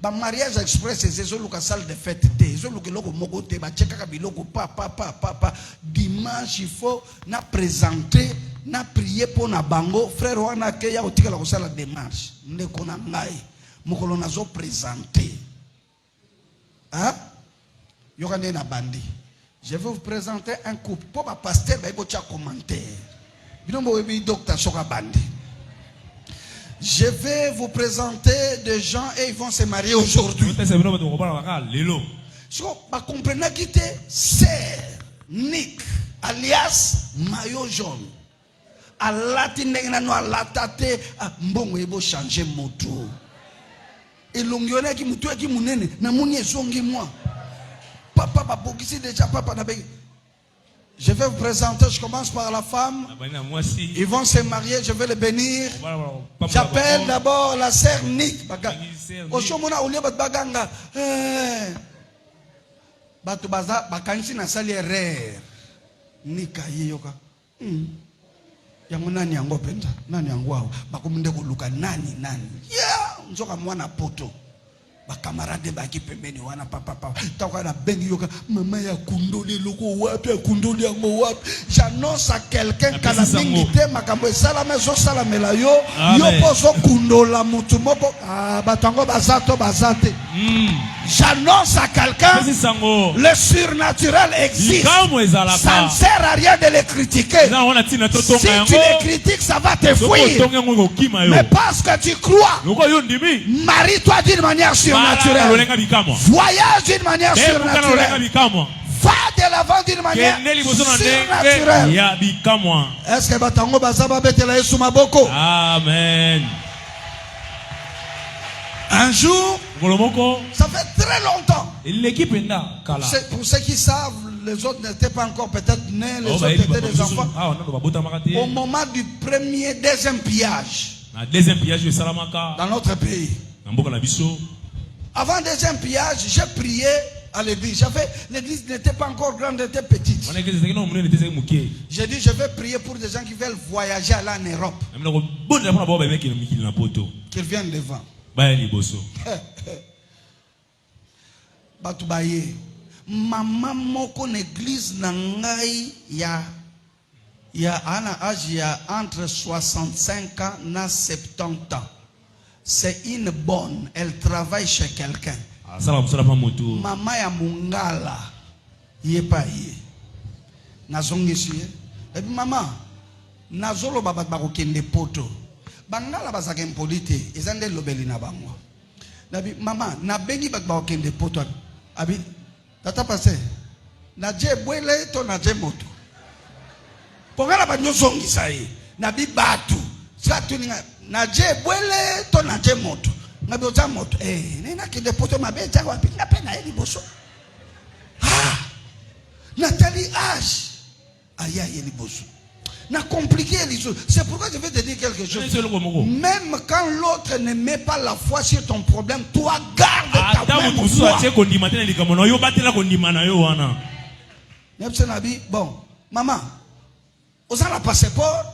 Ba mariage express, c'est ça le salle de fête. C'est ça le logo mogote, ba cheka biloko papa. Dimanche, il faut na présenter, na prier pour na bango. Frère wana ke ya otika la kosala démarche. Ndeko na ngai, mokolo nazo présenter. Hein? Yokane na bandi. Je vais vous présenter un couple. Pour ma pasteur, il y a un commentaire. Je vais vous présenter des gens et ils vont se marier aujourd'hui. Si vous comprenez qui était Sir Nick, alias Maillot Jaune. À latinengano à la tate, mbongo ebo changer moto. Et l'ongione qui moutou qui mounene, na mouni zongi moi. Papa, déjà papa. Je vais vous présenter, je commence par la femme. Ils vont se marier, je vais les bénir. J'appelle d'abord la sœur Nick. Oshomona olie bat baganga. Batu baza bakanisi na sali erreur. Nika yoka. Yango nani yango penda? Nani yango awo? Bakuminde kuluka nani? Ya, nzoka mwana poto. Ba camarade ba ki pembeni wana papa tawa na bengi yoka mama ya kundoli loko wapi ya kundoli yango wapi. J'annonce à quelqu'un kana mingi te makambo esala mezo sala mela yo poso kundola mutu moko batango bazato bazate. J'annonce à quelqu'un le surnaturel existe. Ça ne sert à rien de les critiquer. Si tu les critiques, ça va te fuir. Mais parce que tu crois, marie-toi d'une manière surnaturelle. Voyage d'une manière surnaturelle. Va de l'avant d'une manière surnaturelle. Est-ce que batango bazaba betela Yesu maboko? Amen. Un jour, ça fait très longtemps. Pour ceux qui savent, les autres n'étaient pas encore peut-être nés, les autres étaient des enfants. Au moment du deuxième pillage dans notre pays. Avant le deuxième pillage, j'ai prié à l'église. L'église n'était pas encore grande, elle était petite. J'ai dit, je vais prier pour des gens qui veulent voyager aller en Europe. Qu'ils viennent devant. Batubaye mama moko l'église nangai ya ana âge ya entre 65 ans na 70 ans. C'est une bonne, elle travaille chez quelqu'un. Mama ya mungala yepaye nazongisi et puis maman nazolo baba bakokende poto. Bangala bazaka impolite ezande lobeli na bango. Nabi mama na bengi bakba okende poto abi tata passé na je bwele to na je moto. Pongala ba nyozongi sai nabi batu satu na je bwele to na je moto nabi ota moto nina kide poto mabeta wapi na pena eli boso Nathalie H aya eli boso na compliqué les choses. C'est pourquoi je vais te dire quelque chose. Même quand l'autre ne met pas la foi sur ton problème, toi garde ta même foi. Bon, maman, vous avez le passeport?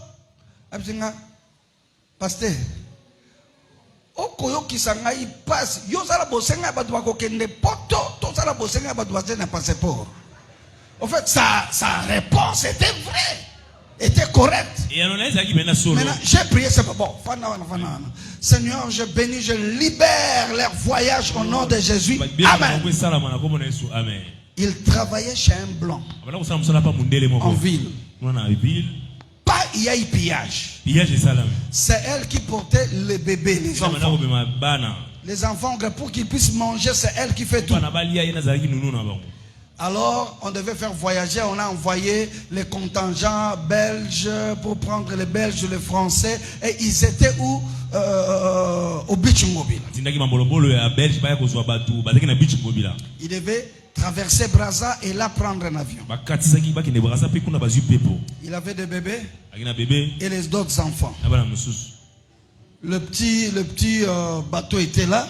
Pasteur, okoyo kisanga il passe. Yo sala bosenga ba doit kokende poto, to sala bosenga ba doit un passeport. En fait, sa réponse était vraie. Était correct. Maintenant, j'ai prié, c'est bon. Seigneur, je bénis, je libère leur voyage au nom de Jésus. Amen. Il travaillait chez un blanc en ville. Pas il y a eu pillage. C'est elle qui portait les bébés, les enfants. Les enfants, pour qu'ils puissent manger, c'est elle qui fait tout. Alors, on devait faire voyager, on a envoyé les contingents belges pour prendre les Belges, les Français, et ils étaient où? Au Beach Mobile. Ils devaient traverser Brazza et là prendre un avion. Il avait des bébés et les autres enfants. Le petit bateau était là.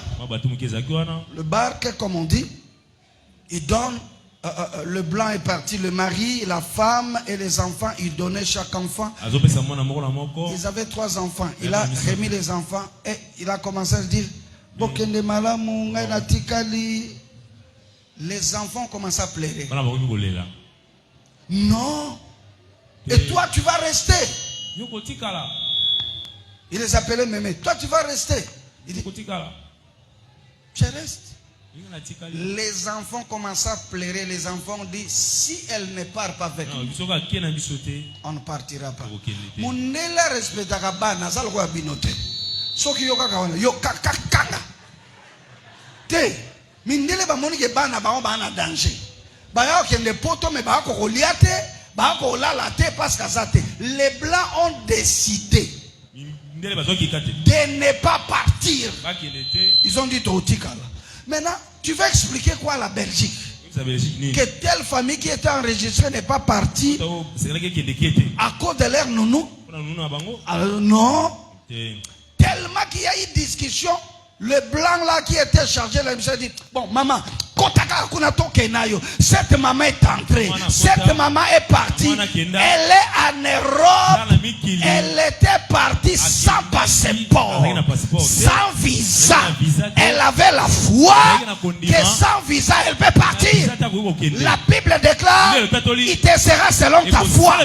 Le barque, comme on dit, il donne. Le blanc est parti, le mari, la femme et les enfants, il donnait chaque enfant. Ils avaient 3 enfants. Il a remis les enfants et il a commencé à se dire les enfants commencent à pleurer. Non. Et toi tu vas rester. Il les appelait Mémé. Toi tu vas rester. Il dit je reste. Les enfants commencent à pleurer. Les enfants disent si elle ne part pas avec nous, on ne partira pas. Mon nela respecta kabana sal ko abinote. Soki yoka kawana yoka kakanga. Te mindele ba moni ke bana ba bana danger. Ba yo kende poto me ba ko koliate, ba ko lala te parce que ça te. Les blancs ont décidé de ne pas partir. Ils ont dit Totikala. Maintenant, tu vas expliquer quoi à la Belgique? Que telle famille qui était enregistrée n'est pas partie à cause de leur nounou? Alors, non. Tellement qu'il y a eu discussion, le blanc là qui était chargé, il s'est dit, bon, maman, cette maman est entrée, cette maman est partie, elle est en Europe, elle était partie sans passeport, sans visa, elle avait la foi que sans visa elle peut partir. La Bible déclare, il te sera selon ta foi,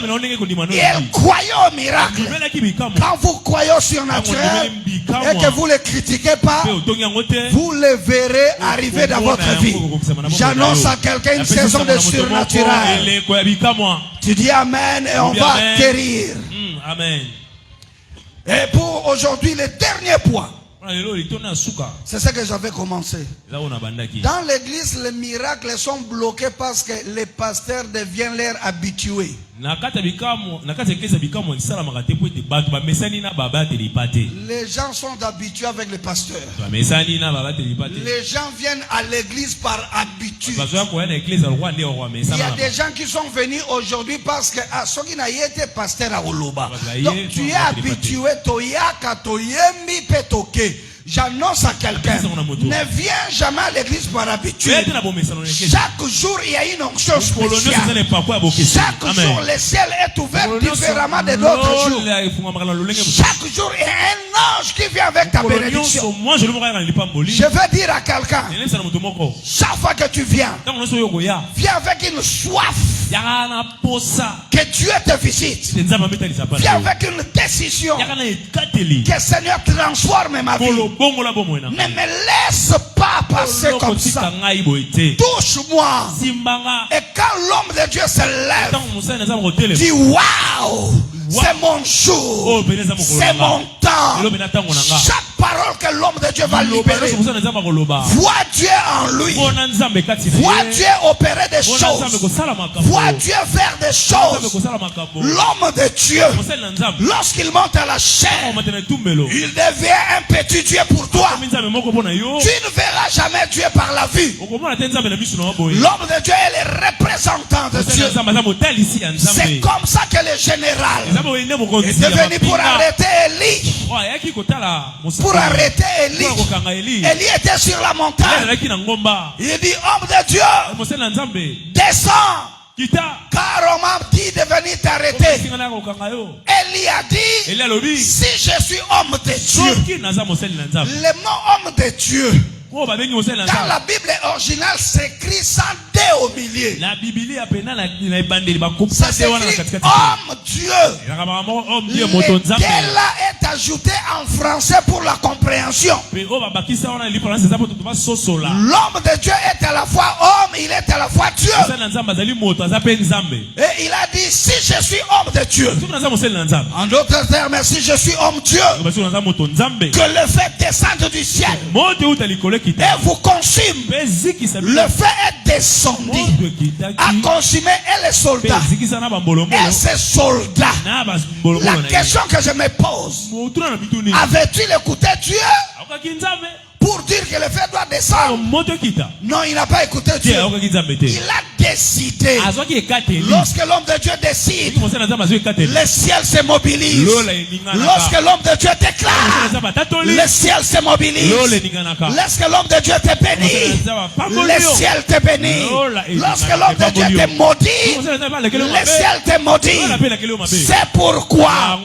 et elle croyait au miracle. Quand vous croyez au surnaturel et que vous ne le critiquez pas, vous le verrez arriver dans votre vie. J'annonce à quelqu'un une saison de surnaturel. Tu dis Amen et on va guérir. Amen. Et pour aujourd'hui, le dernier point. C'est ce que j'avais commencé. Dans l'église, les miracles sont bloqués parce que les pasteurs deviennent leurs habitués. Les gens sont habitués avec les pasteurs. Les gens viennent à l'église par habitude. Il y a des gens qui sont venus aujourd'hui parce que ceux qui n'ont pas été pasteur à Oloba. Donc tu es habitué, toyaka, toyemi, petoke. J'annonce à quelqu'un, ne viens jamais à l'église par habitude. Chaque jour, il y a une onction spéciale. Chaque jour, le ciel est ouvert différemment de d'autres jours. Chaque jour, il y a un ange qui vient avec ta bénédiction. Je veux dire à quelqu'un, chaque fois que tu viens avec une soif que Dieu te visite. Viens avec une décision que le Seigneur transforme ma vie. Ne me laisse pas passer comme ça. Touche-moi. Et quand l'homme de Dieu se lève, dit waouh, c'est mon jour, c'est mon temps. Chaque paroles que l'homme de Dieu va libérer. Vois Dieu en lui. Vois Dieu opérer des choses. Vois Dieu faire des choses. L'homme de Dieu, lorsqu'il monte à la chair, il devient un petit Dieu pour toi. Tu ne verras jamais Dieu par la vue. L'homme de Dieu est le représentant de Dieu. C'est comme ça que le général est devenu pour arrêter Élie. Pour arrêter Élie. Élie était sur la montagne. Il dit, homme de Dieu, descends. Car on m'a dit de venir t'arrêter. Élie a dit, si je suis homme de Dieu, le mot homme de Dieu, dans la Bible originale, s'écrit sans D au milieu. Ça s'écrit homme Dieu. Le D là est ajouté en français pour la compréhension. L'homme de Dieu est à la fois homme, il est à la fois Dieu. Et il a dit, si je suis homme de Dieu, en d'autres termes, si je suis homme Dieu, que le fait descende du ciel et vous consume. Le feu est descendu, a consumé et les soldats. Et ces soldats, la question que je me pose, avais-tu écouté Dieu pour dire que le feu doit descendre? Non, il n'a pas écouté Dieu. Il a décidé. Lorsque l'homme de Dieu décide, le ciel se mobilise. Lorsque l'homme de Dieu déclare, le ciel se mobilise. Lorsque l'homme de Dieu te bénit, le ciel te bénit. Lorsque l'homme de Dieu te maudit, le ciel te maudit. C'est pourquoi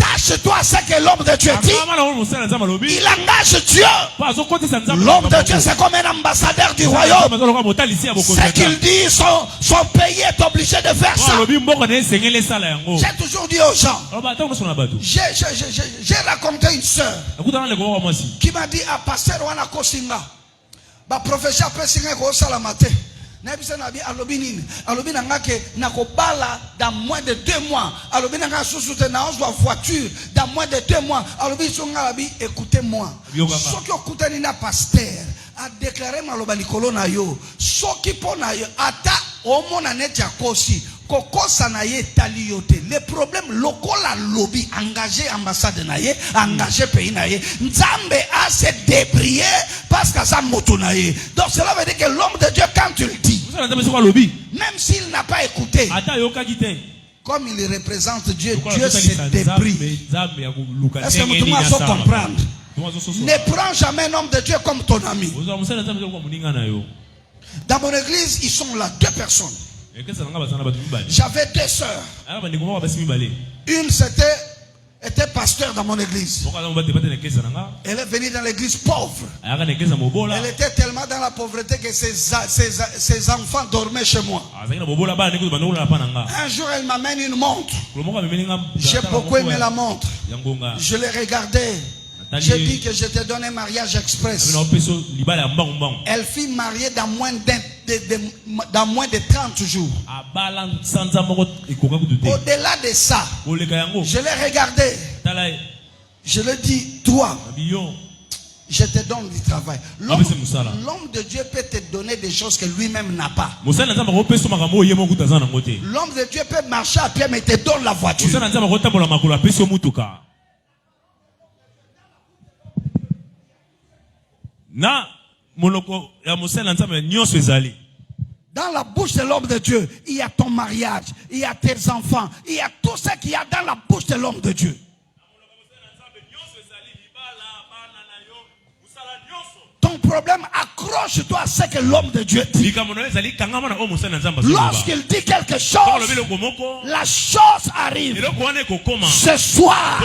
attache-toi à ce que l'homme de Dieu dit. Il engage Dieu. L'homme de Dieu, c'est comme un ambassadeur du royaume. Ce qu'il dit, son pays est obligé de faire ça. J'ai toujours dit aux gens, j'ai raconté une soeur qui m'a dit à pasteur Wana Kosinga, ba professeur Pesinga ko salamate. Dans moins de 2 mois, voiture dans moins de 2 mois. Écoutez-moi. Ce qui écoutez na pasteur a déclaré maloba likolo na yo. Ce qui pona yo ata omona net ya kosi. Kokosa na ye taliote. Les problèmes locaux la lobby engagé ambassade na ye, engagé pays na ye. Nzambe a se débrouillé parce que ça moto na ye. Donc cela veut dire que l'homme de Dieu, quand tu le dis, même s'il n'a pas écouté, comme il représente Dieu, Dieu se débrouille. Est-ce que tout le monde peut comprendre? Ne prends jamais un homme de Dieu comme ton ami. Dans mon église, ils sont là 2 personnes. J'avais 2 sœurs. Une était pasteur dans mon église. Elle est venue dans l'église pauvre. Elle était tellement dans la pauvreté que ses enfants dormaient chez moi. Un jour, elle m'amène une montre. J'ai beaucoup aimé la montre. Je l'ai regardée. J'ai dit que je te donne un mariage express. Elle fut mariée dans moins de 30 jours. Au-delà de ça, je l'ai regardé. Je lui ai dit, toi, je te donne du travail. L'homme de Dieu peut te donner des choses que lui-même n'a pas. L'homme de Dieu peut marcher à pied mais te donne la voiture. Dans la bouche de l'homme de Dieu, il y a ton mariage, il y a tes enfants, il y a tout ce qu'il y a dans la bouche de l'homme de Dieu. Ton problème, accroche-toi à ce que l'homme de Dieu dit. Lorsqu'il dit quelque chose, la chose arrive. Ce soir,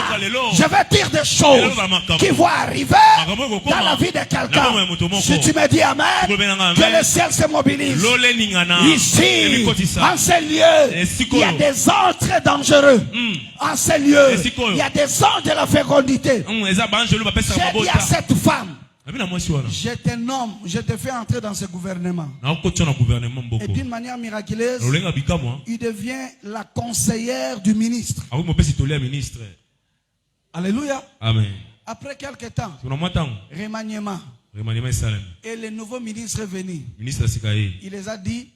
je vais dire des choses qui vont arriver dans la vie de quelqu'un. Si tu me dis Amen, que le ciel se mobilise. Ici, en ces lieux, il y a des anges très dangereux. En ces lieux, il y a des anges de la fécondité. J'ai dit à cette femme, je te nomme, je te fais entrer dans ce gouvernement. Et d'une manière miraculeuse, il devient la conseillère du ministre. Alléluia. Amen. Après quelques temps, remaniement. Et le nouveau ministre est venu. Il les a dit,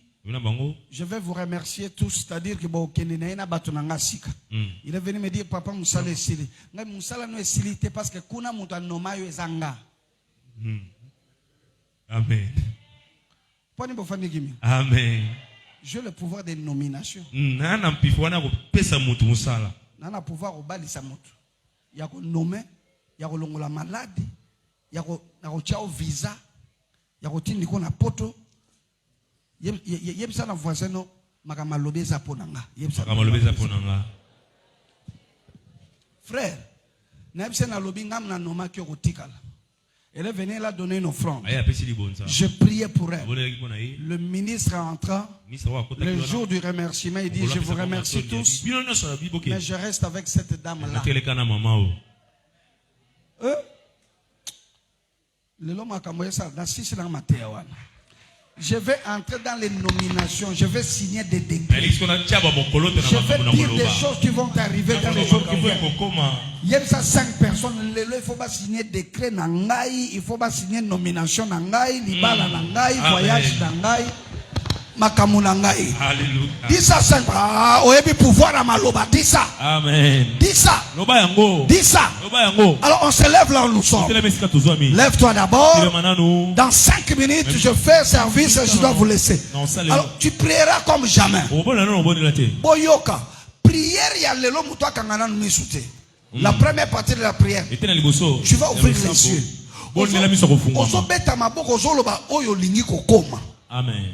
je vais vous remercier tous, c'est-à-dire que il est venu me dire, papa, Moussala est sili. Moussala n'est sili parce que kuna muta noma yo ezanga. Amen. Amen. J'ai le pouvoir de nomination. Nana pouvoir au bali sa moto. Il y a nommer, il y a la maladie, il y a visa, il y a tindi ko na poto. Yebsa na voisin no makamalobe za ponanga. Frère, n'ebsa na lobi ngam na noma ki otikala. Elle est venue là donner une offrande. Je priais pour elle. Le ministre entrant, le jour du remerciement, il dit, je vous remercie tous, mais je reste avec cette dame-là. Je vais entrer dans les nominations. Je vais signer des décrets. Je vais dire des choses qui vont arriver dans les jours qui viennent. Il y a 5 personnes. Il faut pas signer décret nangai. Il faut pas signer nomination nangai. Libala nangai. Voyage nangai. Makamu nangai. Dis ça simple. Ah, oyebi pouvoir à maloba. Dis ça. Amen. Dis ça. Dis ça. Alors on se lève là où nous sommes. Lève-toi d'abord. Dans 5 minutes, je fais service et je dois vous laisser. Alors tu prieras comme jamais. Boyoka. Prière, il y a le long où toi kangana nous misute. La première partie de la prière. Tu vas ouvrir les yeux. Amen.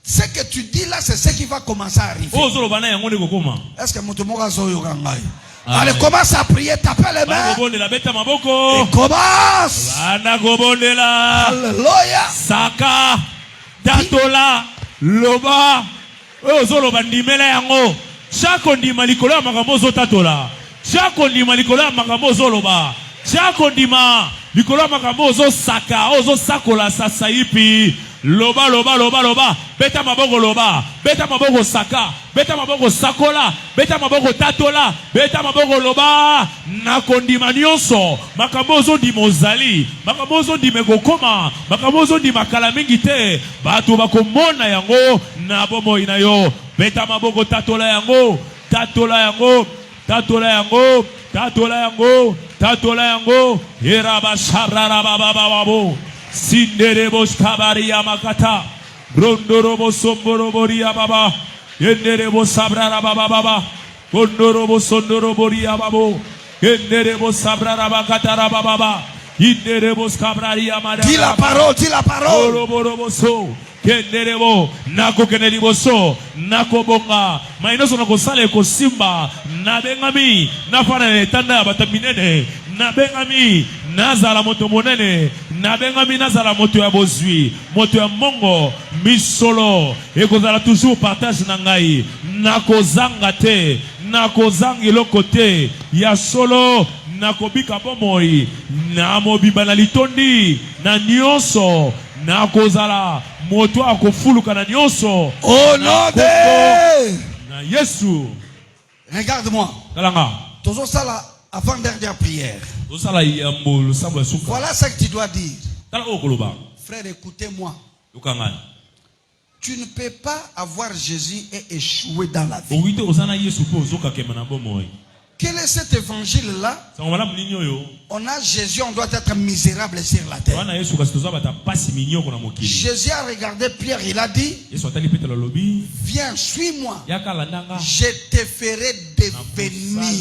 Ce que tu dis là, c'est ce qui va commencer à arriver. Est-ce que allez, commence à prier, tapez les mains. Et commence. Alléluia. Saka, Tatola, Loba, Ozoloba ndimela yango. Chako ndima likolo ya makambo zo tatola. Chako ndima likolo ya makambo zo loba. Chako ndima likolo ya makambo zo saka, ozo sakola sasa ipi. Loba loba loba loba. Beta maboko loba. Beta maboko saka. Beta maboko sakola. Beta maboko tatola. Beta maboko loba. Nakondima nyonso. Makambozo di mozali. Makambozo di megokoma. Makambozo di makala mingi te. Batu bakomona yango. Nabomo inayo. Beta maboko tatola yango. Tatola yango. Tatola yango. Tatola yango. Tatola yango. Iraba shabrara bababo. Sinderebo skabaria makata. Rondorobo somboroboria baba. Yenderebo sabrara baba baba. Kondorobo sondoroboria babo. Yenderebo sabrara bakatara baba baba. Yenderebo skabraria madara. Dis la parole, dis la parole. Oroborobo so. Kenderebo nako kenelibo so. Nako bonga. Mainoso nako sale ko simba. Nabengami. Nafana netanda bataminene. Nabengami. Nazala moto monene. Nabengami nazala moto ya bozui. Moto ya mongo. Misolo. Ekozala toujours partage nangai. Nakozanga te. Nakozangi lokote. Ya solo. Nakobika bomoi. Namobiba na litondi. Na nyonso. Nakozala. Moto akofuluka na nyonso. Au nom de na Yesu. Regarde-moi. Kalanga. Toujours ça là. Avant dernière prière. Voilà ce que tu dois dire. Frère, écoutez-moi. Tu ne peux pas avoir Jésus et échouer dans la vie. Quel est cet évangile-là? On a Jésus, on doit être misérable sur la terre. Jésus a regardé Pierre, il a dit, viens, suis-moi. Je te ferai devenir.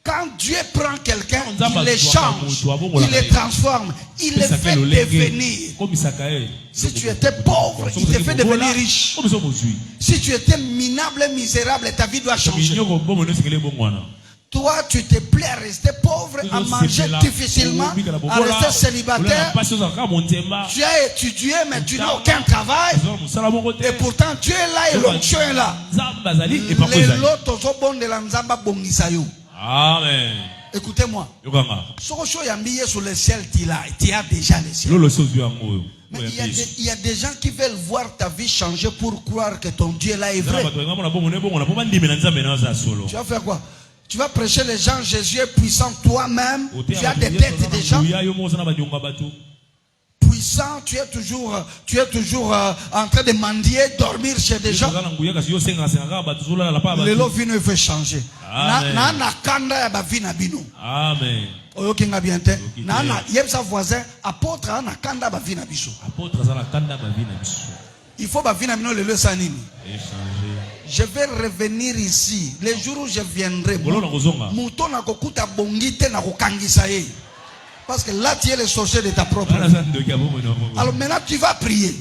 Quand Dieu prend quelqu'un, il le change, il le transforme, il le fait devenir. Si tu étais pauvre, il te fait devenir riche. Si tu étais minable et misérable, ta vie doit changer. Toi, tu te plais à rester pauvre, à manger difficilement, à rester célibataire. Tu as étudié, mais tu n'as aucun travail. Et pourtant, Dieu est là et l'onction est là. Amen. Écoutez-moi. Ce que sur le ciel, tu as déjà le ciel. Mais il y a des gens qui veulent voir ta vie changer pour croire que ton Dieu là est vrai. Tu vas faire quoi? Tu vas prêcher les gens, Jésus est puissant toi-même. Tu as des têtes des gens puissants. Tu es toujours en train de mendier, dormir chez des gens. Le lot vino il faut changer. Amen. Oyokenga bien te. Nana yebsa voisin apôtre ana kanda ba vina biso. Apôtre za la kanda ba vina biso. Il faut ba vina mino le sanini. Je vais revenir ici les jours où je viendrai. Mouton na kokuta bongite na kokangisa ye. Parce que là tu es le sorcier de ta propre vie. Alors maintenant tu vas prier.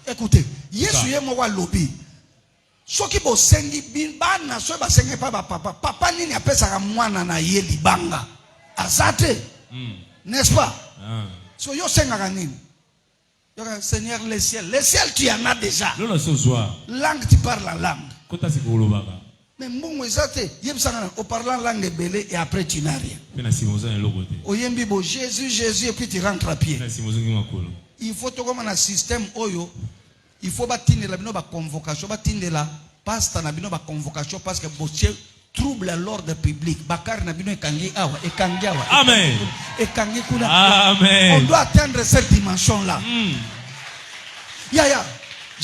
Écoutez, Yesu ye mo wa lobi. Soki bo sengi bana so ba sengi pa papa nini apesa mwana na ye libanga. Azate, n'est-ce pas? So yo senga nini? Yo Seigneur le ciel tu en as déjà. Langue tu parles la langue. Mais mbongo ezate, yebsanga o parlant langue belé et après tu n'as rien. Oyembi bo Jésus et puis tu rentres à pied. Il faut to comme un système oyo. Il faut batindela bino ba convocation, batindela pasteur na bino ba convocation parce que boche trouble l'ordre public. Bakar na bino ekangi awa, ekangi awa. Amen. Ekangi kuna. Amen. On doit atteindre cette dimension là. Je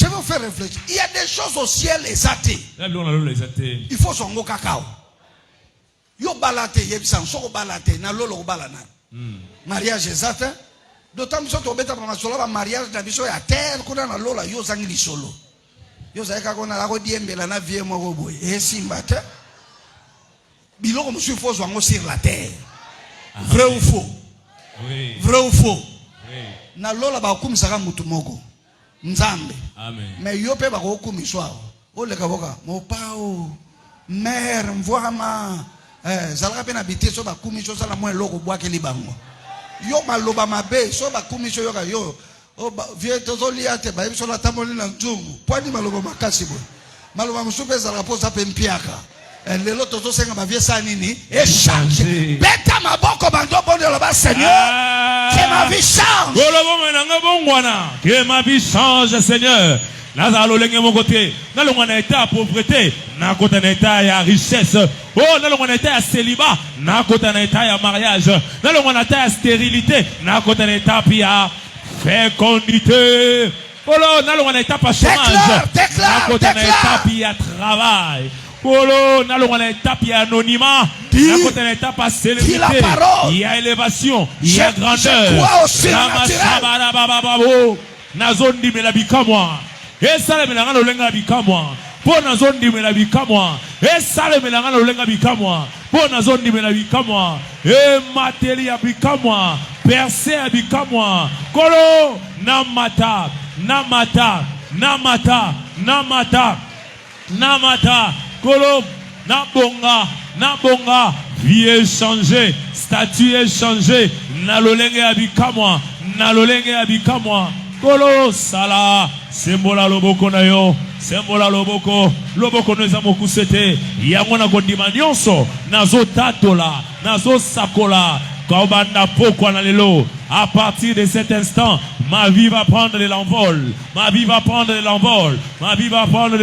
vais vous faire réfléchir. Il y a des choses au ciel exaté. Il faut son cacao. Yo balate yebsan so balate na lolo balana. Mariage exaté. D'autant que tu as un mariage dans la terre, tu as un solo. Tu as un sur la terre. Vrai ou faux? Vrai ou faux? Na lola ba okum saka mutu moko. Nzambe. Mais yo pe ba okum iswa. O le kaboka, mo pao. Mère, mvoama. Zalaka pe na bité so ba kumi so sala mo eloko bwake libango. Yo maloba mabe so ba kumisho yoka yo o vie tozolia te ba biso la tamoli na nzungu pwani maloba makasi bo maloba musupe za raposa pe mpiaka lelo tozo senga ba vie sa nini échange beta maboko bando bondo lo ba Seigneur que ma vie change que ma vie change Seigneur. Nazalo lenge mon côté, na longana état à pauvreté, na kota na état ya richesse. Oh, na longana état ya célibat, na kota na état ya mariage, na longana état ya stérilité, na kota na état ya fécondité. Oh, na longana état pa chômage, na kota na état ya travail. Oh, na longana état ya anonymat, na kota na état pa célébrité. Il y a élévation, il y a grandeur. Na zone di melabika moi. Et ça le melanga lolenga bikamwa po na zone di melabikamwa et ça le melanga lolenga bikamwa po na zone di melabikamwa et materia bikamwa percé bikamwa kolo namata kolo nabonga vie échangé statut échangé na lolenga bikamwa Kolo sala sembola loboko na yo sembola loboko neza mokusete yango na kondima nyonso nazo tatola nazo sakola kobanda pokwa na lelo. À partir de cet instant ma vie va prendre de l'envol, ma vie va prendre de l'envol, ma vie va prendre de